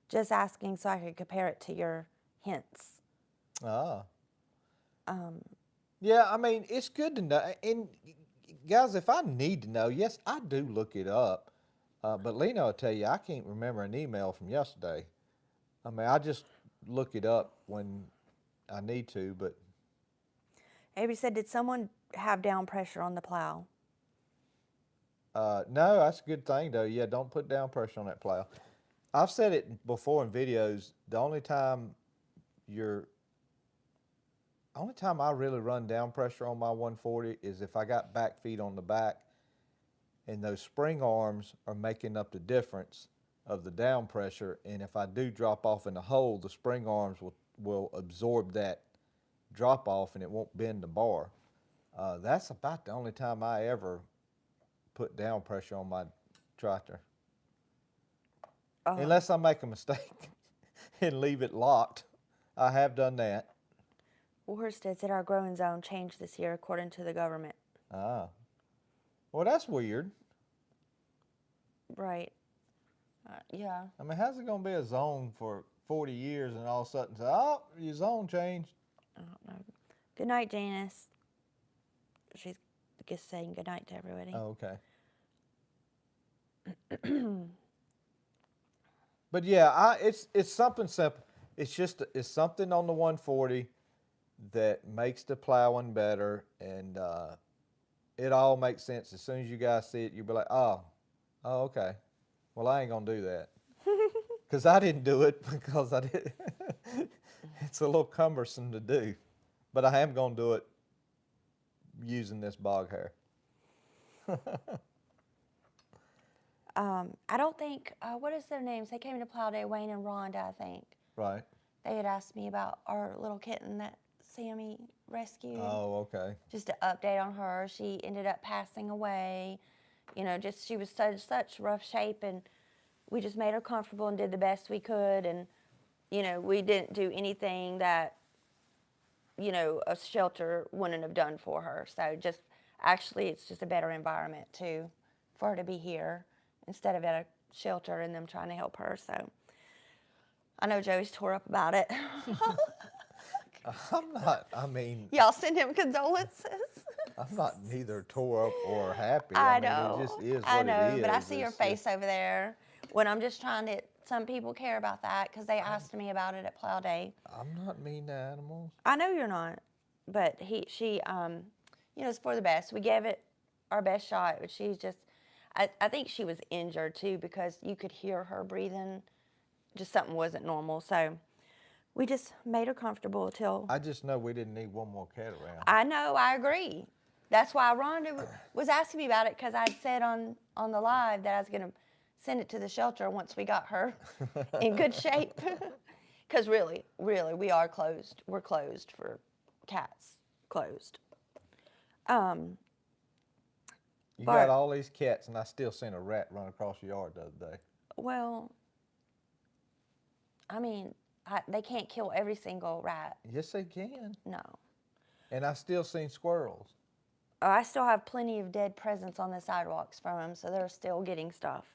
Just asking so I could compare it to your hints. Yeah, I mean, it's good to know. And guys, if I need to know, yes, I do look it up. But Lena will tell you, I can't remember an email from yesterday. I mean, I just look it up when I need to, but. Avery said, did someone have down pressure on the plow? No, that's a good thing, though. Yeah, don't put down pressure on that plow. I've said it before in videos. The only time I really run down pressure on my 140 is if I got back feet on the back and those spring arms are making up the difference of the down pressure, and if I do drop off in the hole, the spring arms will absorb that drop off and it won't bend the bar. That's about the only time I ever put down pressure on my tractor. Unless I make a mistake and leave it locked. I have done that. Worsted said our growing zone changed this year according to the government. Well, that's weird. Right. Yeah. I mean, how's it going to be a zone for 40 years and all of a sudden say, oh, your zone changed? I don't know. Good night, Janice. She's just saying good night to everybody. Oh, okay. But yeah, it's something simple. It's something on the 140 that makes the plowing better, and it all makes sense. As soon as you guys see it, you'll be like, oh, okay. Well, I ain't gonna do that because I didn't do it because I did. It's a little cumbersome to do, but I am gonna do it using this bog hair. I don't think, what is their names? They came to Plow Day, Wayne and Rhonda, I think. Right. They had asked me about our little kitten that Sammy rescued. Oh, okay. Just an update on her. She ended up passing away. She was such rough shape, and we just made her comfortable and did the best we could. And, we didn't do anything that, a shelter wouldn't have done for her. So it's just a better environment too for her to be here instead of at a shelter and them trying to help her. So I know Joey's tore up about it. I'm not, I mean. Y'all send him condolences. I'm not neither tore up or happy. I know. Mean, it just is I what know, it is. but I see your face over there when I'm just trying to, some people care about that because they asked me about it at Plow Day. I'm not mean to animals. I know you're not, but she, it's for the best. We gave it our best shot, but she's just, I think she was injured too because you could hear her breathing. Just something wasn't normal. So we just made her comfortable till. I just know we didn't need one more cat around. I know, I agree. That's why Rhonda was asking me about it because I'd said on the live that I was going to send it to the shelter once we got her in good shape. Because really, we are closed. We're closed for cats. Closed. You got all these cats, and I still seen a rat run across the yard the other day. Well, I mean, they can't kill every single rat. Yes, they can. No. And I still seen squirrels. Oh, I still have plenty of dead presents on the sidewalks from them, so they're still getting stuff.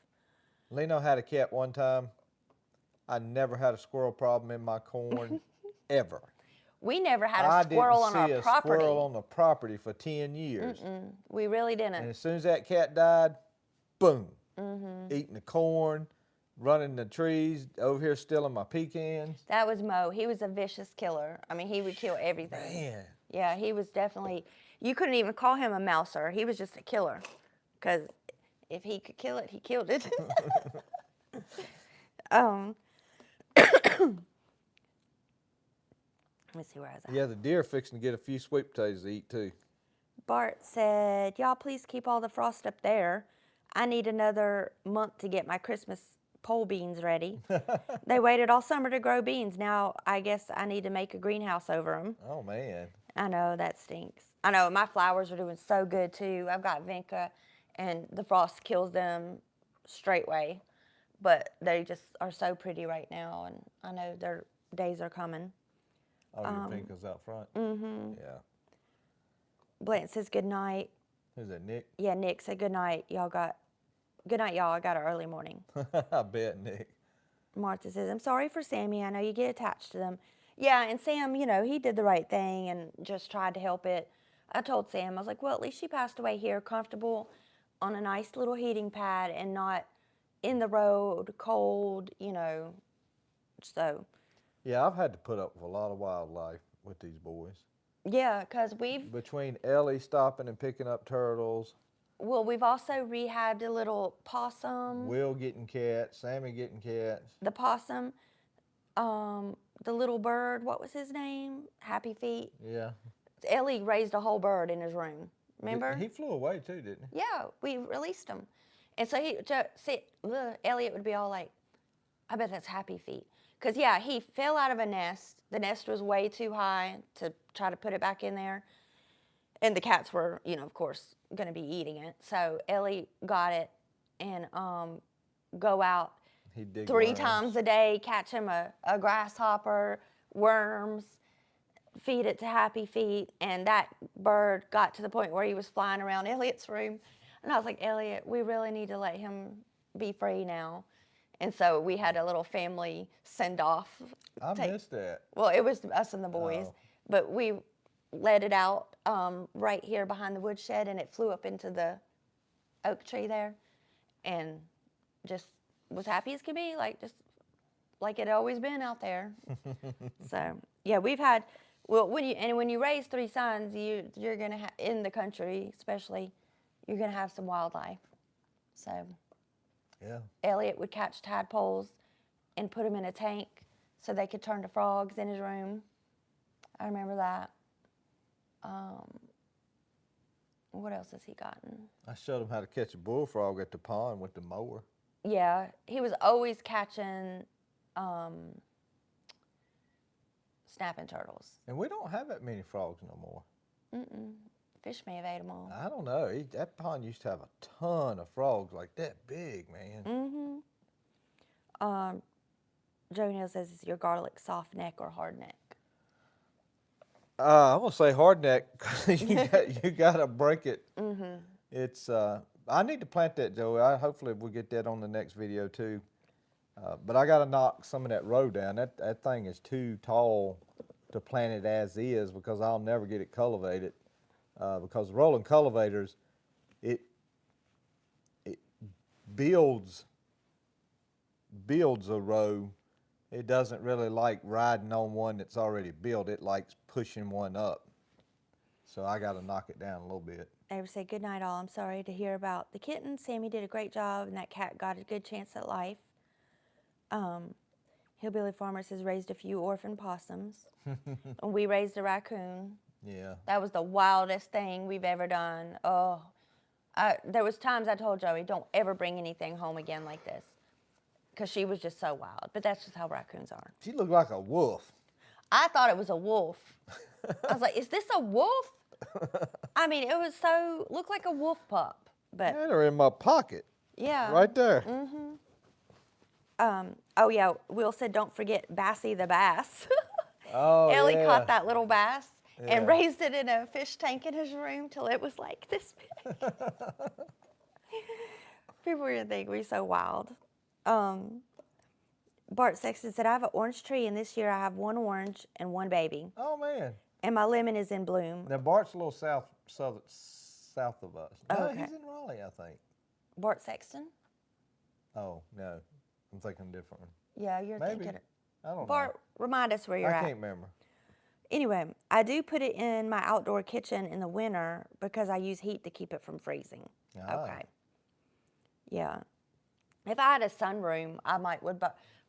Leno had a cat one time. I never had a squirrel problem in my corn, ever. We never had I a squirrel didn't on see our a property. squirrel on the property for 10 years. We really And didn't. as soon as that cat died, boom, Mm-hmm. eating the corn, running the trees, over here stealing my pecans. That was Mo. He was a vicious killer. I mean, he would kill everything. Man. Yeah, he was definitely, you couldn't even call him a mouser. He was just a killer. Because if he could kill it, he killed it. Let's see where I was at. Yeah, the deer fixing to get a few sweet potatoes to eat too. Bart said, y'all please keep all the frost up there. I need another month to get my Christmas pole beans ready. They waited all summer to grow beans. Now I guess I need to make a greenhouse over them. Oh, man. I know, that stinks. I know, my flowers are doing so good too. I've got vinca, and the frost kills them straightway. But they just are so pretty right now, and I know their days are coming. Oh, your finger's out front? Mm-hmm. Yeah. Blanton says good night. Who's that, Nick? Yeah, Nick said good night. Good night, y'all. I got an early morning. I bet, Nick. Martha says, I'm sorry for Sammy. I know you get attached to them. Yeah, and Sam, you know, he did the right thing and just tried to help it. I told Sam, I was like, well, at least she passed away here, comfortable on a nice little heating pad and not in the road, cold, you know, so. Yeah, I've had to put up with a lot of wildlife with these boys. Yeah, because we've Between Ellie stopping and picking up turtles, we've also rehabbed a little possum. Will getting cats, Sammy getting cats. The possum, the little bird, what was his name? Happy Feet. Yeah. Ellie raised a whole bird in his room. Remember? He flew away too, didn't he? Yeah, we released him. And so Elliot would be all like, I bet that's Happy Feet. Because, yeah, he fell out of a nest. The nest was way too high to try to put it back in there. And the cats were, you know, of course, going to be eating it. So Ellie got it and go out He'd dig 3 worms. times a day, catch him a grasshopper, worms, feed it to Happy Feet. And that bird got to the point where he was flying around Elliot's room. And I was like, Elliot, we really need to let him be free now. And so we had a little family send-off. I missed that. Well, it was us and the boys. Oh. But we let it out right here behind the woodshed, and it flew up into the oak tree there and just was happy as could be, just like it always been out there. So, yeah, we've had, well, when you raise 3 sons, you're going to have, in the country especially, you're going to have some wildlife. So, Yeah. Elliot would catch tadpoles and put them in a tank so they could turn to frogs in his room. I remember that. What else has he gotten? I showed him how to catch a bullfrog at the pond with the mower. Yeah, he was always catching snapping turtles. And we don't have that many frogs no more. Fish may have ate them all. I don't know. That pond used to have a ton of frogs like that big, man. Joe Neal says, is your garlic soft neck or hard neck? I'm gonna say hard neck. you got to break it. It's. I need to plant that, Joey. Hopefully we'll get that on the next video too. But I got to knock some of that row down. That thing is too tall to plant it as is because I'll never get it cultivated. Because rolling cultivators, it builds a row. It doesn't really like riding on one that's already built. It likes pushing one up. So I got to knock it down a little bit. I would say, good night all. I'm sorry to hear about the kitten. Sammy did a great job, and that cat got a good chance at life. Hillbilly Farmers has raised a few orphan possums. And we raised a raccoon. Yeah. That was the wildest thing we've ever done. Oh, there was times I told Joey, don't ever bring anything home again like this. Because she was just so wild. But that's just how raccoons are. She looked like a wolf. I thought it was a wolf. I was like, is this a wolf? I mean, it was looked like a wolf pup. But Yeah, they're in my pocket. yeah. Right there. Oh, yeah, Will said, don't forget Bassie the bass. Oh, Ellie yeah. caught that little bass and Yeah. raised it in a fish tank in his room till it was like this big. People are going to think we're so wild. Bart Sexton said, I have an orange tree, and this year I have one orange and one baby. Oh, man. And my lemon is in bloom. Now, Bart's a little south of us. No, Okay. he's in Raleigh, I think. Bart Sexton? Oh, no. I'm thinking a different one. Yeah, you're Maybe. thinking. I don't Bart, remind us where know. you're I at. can't remember. Anyway, I do put it in my outdoor kitchen in the winter because I use heat to keep it from freezing. Ah. Okay. Yeah. If I had a sunroom, I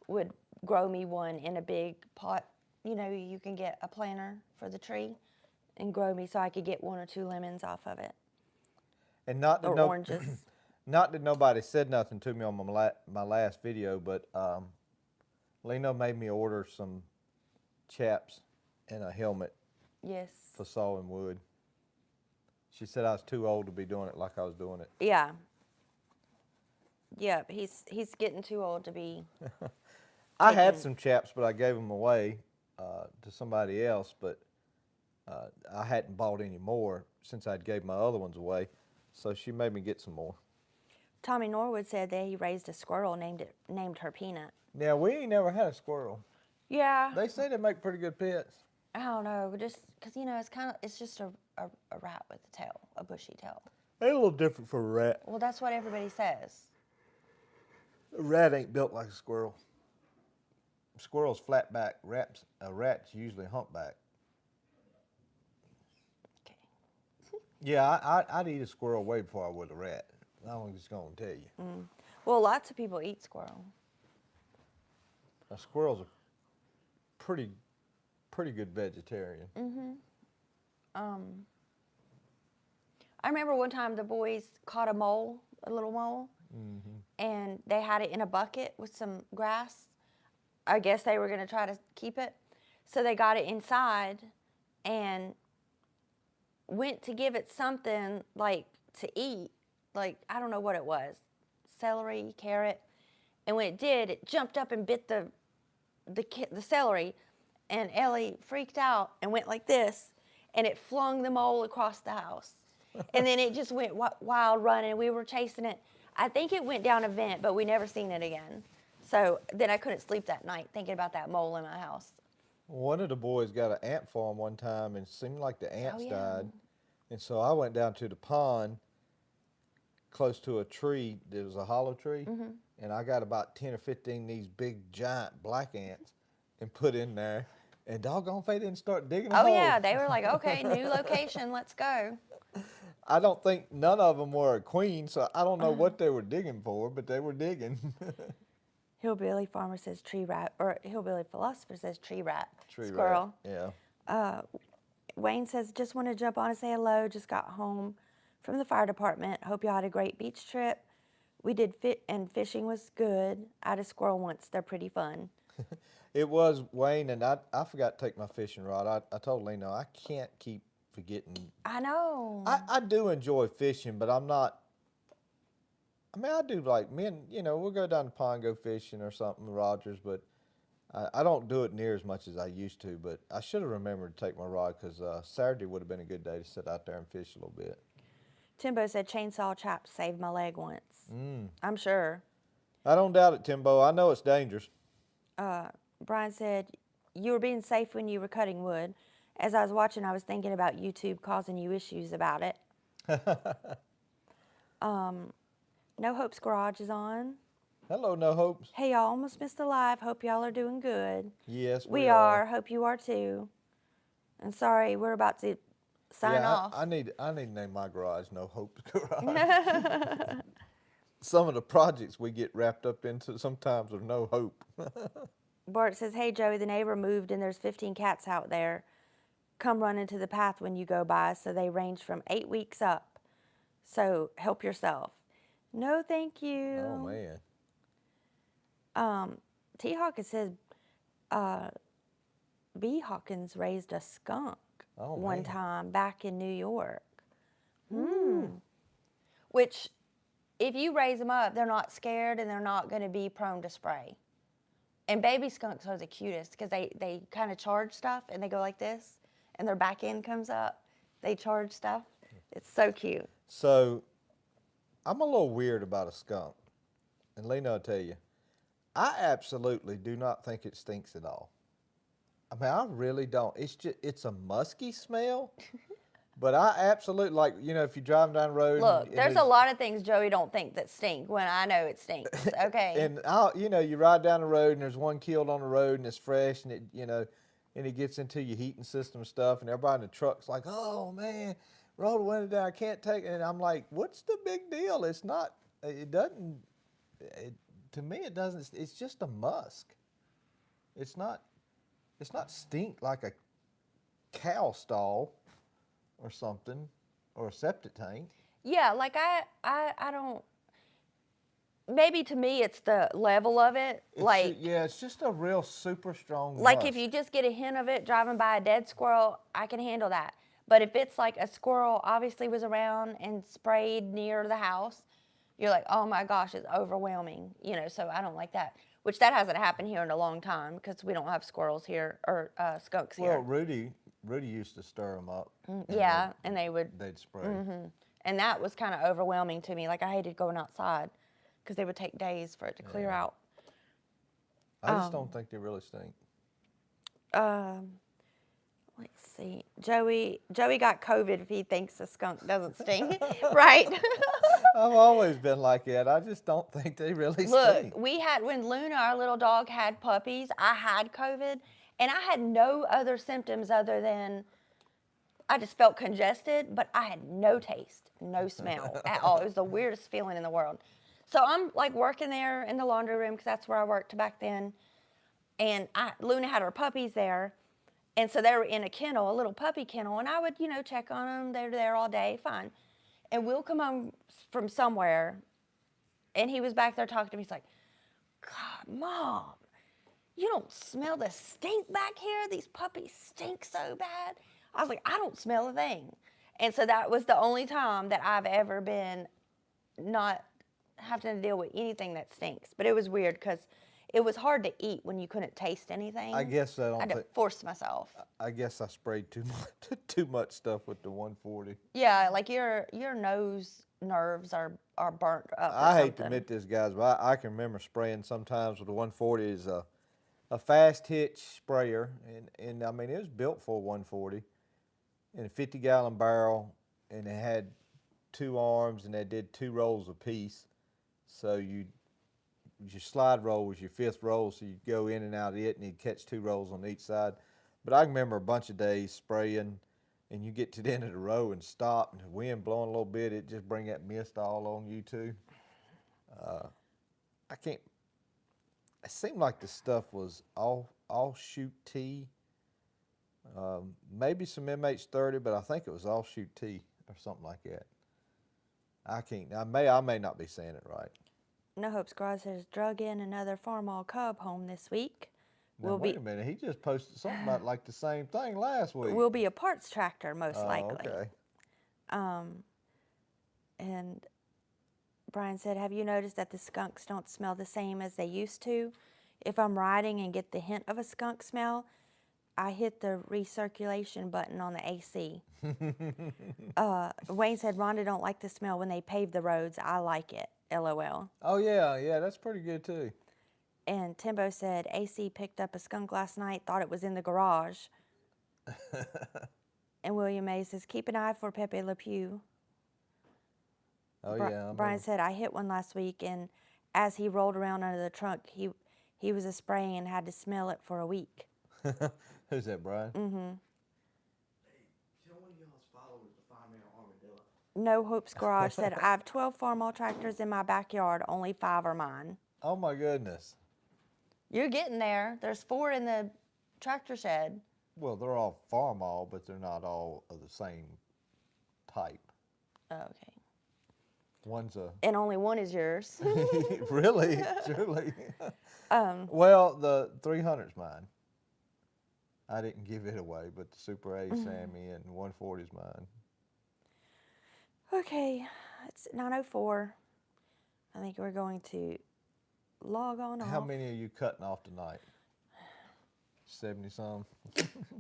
would grow me one in a big pot. You know, you can get a planter for the tree and grow me so I could get 1 or 2 lemons off of it. And not that Or oranges. Not that nobody said nothing to me on my last video, but Lena made me order some chaps and a helmet Yes. for sawing wood. She said I was too old to be doing it like I was doing it. Yeah. Yeah, he's getting too old to be. I had some chaps, but I gave them away to somebody else, but I hadn't bought any more since I'd gave my other ones away, so she made me get some more. Tommy Norwood said that he raised a squirrel, named her Peanut. Now, we ain't never had a squirrel. Yeah. They say they make pretty good pets. I don't know, just because, you know, it's just a rat with a tail, a bushy tail. They're a little different for a rat. Well, that's what everybody says. A rat ain't built like a squirrel. A squirrel's flat back. A rat's usually humpback. Okay. Yeah, I'd eat a squirrel way before I would a rat. I'm just going to tell you. Well, lots of people eat squirrel. A squirrel's a pretty good vegetarian. I remember one time the boys caught a little mole, and they had it in a bucket with some grass. I guess they were going to try to keep it. So they got it inside and went to give it something like to eat. Like, I don't know what it was, celery, carrot. And when it did, it jumped up and bit the celery. And Ellie freaked out and went like this, and it flung the mole across the house. And then it just went wild running. We were chasing it. I think it went down a vent, but we never seen it again. So then I couldn't sleep that night thinking about that mole in my house. One of the boys got an ant farm one time, and it seemed like the ants yeah. died. And so I went down to the pond close to a tree. There was a hollow tree, and I got about 10 or 15 of these big, giant black ants and put in there. And doggone if they didn't start digging a hole. Oh, yeah. They were like, okay, new location, let's go. I don't think none of them were a queen, so I don't know what they were digging for, but they were digging. Hillbilly farmer says tree rat, or hillbilly philosopher says tree rat. Tree Squirrel. rat, yeah. Wayne says, just want to jump on and say hello. Just got home from the fire department. Hope y'all had a great beach trip. We did and fishing was good. I had a squirrel once. They're pretty fun. It was, Wayne, and I forgot to take my fishing rod. I told Lena I can't keep forgetting. I know. I do enjoy fishing, but I'm not. I mean, I do like men. You know, we'll go down the pond, go fishing or something, Rogers. But I don't do it near as much as I used to. But I should have remembered to take my rod because Saturday would have been a good day to sit out there and fish a little bit. Timbo said chainsaw chop saved my leg once. I'm sure. I don't doubt it, Timbo. I know it's dangerous. Brian said, you were being safe when you were cutting wood. As I was watching, I was thinking about YouTube causing you issues about it. No Hope's Garage is on. Hello, No Hopes. Hey, y'all, almost missed the live. Hope y'all are doing good. Yes, we are. Hope you are too. And sorry, we're about to sign off. I need to name my garage No Hope's Garage. Some of the projects we get wrapped up into sometimes are no hope. Bart says, hey, Joey, the neighbor moved and there's 15 cats out there. Come run into the path when you go by. So they range from 8 weeks up. So help yourself. No, thank you. Oh, man. T. Hawkins says, B. Hawkins raised a skunk one time back in New York. Which, if you raise them up, they're not scared and they're not going to be prone to spray. And baby skunks are the cutest because they kind of charge stuff and they go like this and their back end comes up. They charge stuff. It's so cute. So, I'm a little weird about a skunk. And Lena will tell you. I absolutely do not think it stinks at all. I mean, I really don't. It's a musky smell, but I absolutely like, if you're driving down the road. Look, and there's a lot of things Joey don't think that stink when I know it stinks. Okay. And you ride down the road and there's one killed on the road and it's fresh and and it gets into your heating system and stuff and everybody in the truck's like, oh man, roll the window down, I can't take it. And I'm like, what's the big deal? It's not, it doesn't, to me it doesn't, it's just a musk. It's not stink like a cow stall or something or a septic tank. Yeah, like I don't. Maybe to me it's the level of it. It's just a real super strong Like musk. if you just get a hint of it driving by a dead squirrel, I can handle that. But if it's like a squirrel obviously was around and sprayed near the house, you're like, oh my gosh, it's overwhelming. So I don't like that. Which that hasn't happened here in a long time because we don't have squirrels here or skunks here. Well, Rudy used to stir them up. Yeah, and they'd spray. Mm-hmm. And that was kind of overwhelming to me. Like I hated going outside because they would take days for it to clear out. I just don't think they really stink. Let's see. Joey got COVID if he thinks a skunk doesn't stink, right? I've always been like that. I just don't think they really stink. Look, when Luna, our little dog, had puppies, I had COVID, and I had no other symptoms other than I just felt congested, but I had no taste, no smell at all. It was the weirdest feeling in the world. So I'm like working there in the laundry room because that's where I worked back then. And Luna had her puppies there. And so they were in a kennel, a little puppy kennel. And I would, check on them. They're there all day, fine. And Will come home from somewhere. And he was back there talking to me. He's like, God, Mom, you don't smell the stink back here? These puppies stink so bad. I was like, I don't smell a thing. And so that was the only time that I've ever been not having to deal with anything that stinks. But it was weird because it was hard to eat when you couldn't taste anything. I guess I had to force myself. I guess I sprayed too much stuff with the 140. Yeah, like your nose nerves are burnt up. I hate to admit this, guys, but I can remember spraying sometimes with the 140 is a fast hitch sprayer, and I mean it was built for a 140, in a 50-gallon barrel, and it had 2 arms, and they did 2 rolls apiece. So your slide roll was your 5th roll, so you'd go in and out of it, and you'd catch 2 rolls on each side. But I can remember a bunch of days spraying, and you get to the end of the row and stop, and the wind blowing a little bit, it just bring that mist all on you too. I can't. It seemed like the stuff was all shoot tea. Maybe some MH30, but I think it was all shoot tea or something like that. I may not be saying it right. No Hope's Garage says, drug in another Farmall cub home this week. Now, wait a minute. He just posted something about like the same thing last week. Will be a parts tractor, most likely. Okay. And Brian said, have you noticed that the skunks don't smell the same as they used to? If I'm riding and get the hint of a skunk smell, I hit the recirculation button on the AC. Wayne said, Rhonda don't like the smell when they pave the roads. I like it. LOL. Oh, yeah, that's pretty good, too. And Timbo said, AC picked up a skunk last night, thought it was in the garage. And William May says, keep an eye for Pepe Le Pew. Oh, yeah. Brian said, I hit one last week, and as he rolled around under the trunk, he was a spraying and had to smell it for a week. Who's that, Brian? Mm-hmm. Hey, tell one of y'all's followers to find me an armadillo. No Hope's Garage said, I have 12 Farmall tractors in my backyard. Only 5 are mine. Oh, my goodness. You're getting there. There's 4 in the tractor shed. Well, they're all Farmall, but they're not all of the same type. Oh, okay. One's a... And only 1 is yours. Really? Truly? Well, the 300's mine. I didn't give it away, but the Super A Sammy and 140's mine. Okay, it's 9:04. I think we're going to log on off. How many are you cutting off tonight? 70-some?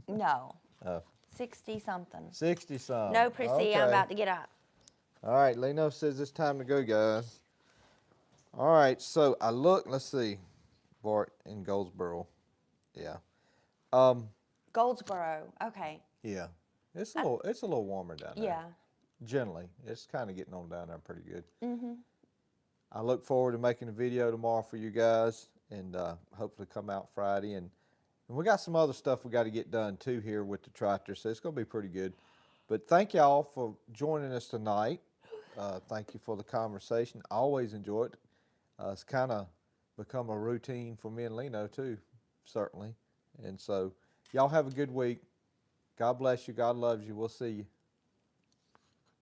No. Oh. 60-something. 60-some. No, Prissy, Okay. I'm about to get up. All right, Leno says it's time to go, guys. All right, so let's see. Bart in Goldsboro. Yeah. Goldsboro. Okay. Yeah. It's a little warmer down there. Yeah. Generally, it's kind of getting on down there pretty good. I look forward to making a video tomorrow for you guys, and hopefully come out Friday. And we got some other stuff we got to get done too here with the tractor, so it's going to be pretty good. But thank y'all for joining us tonight. Thank you for the conversation. I always enjoy it. It's kind of become a routine for me and Lino too, certainly. And so y'all have a good week. God bless you. God loves you. We'll see you.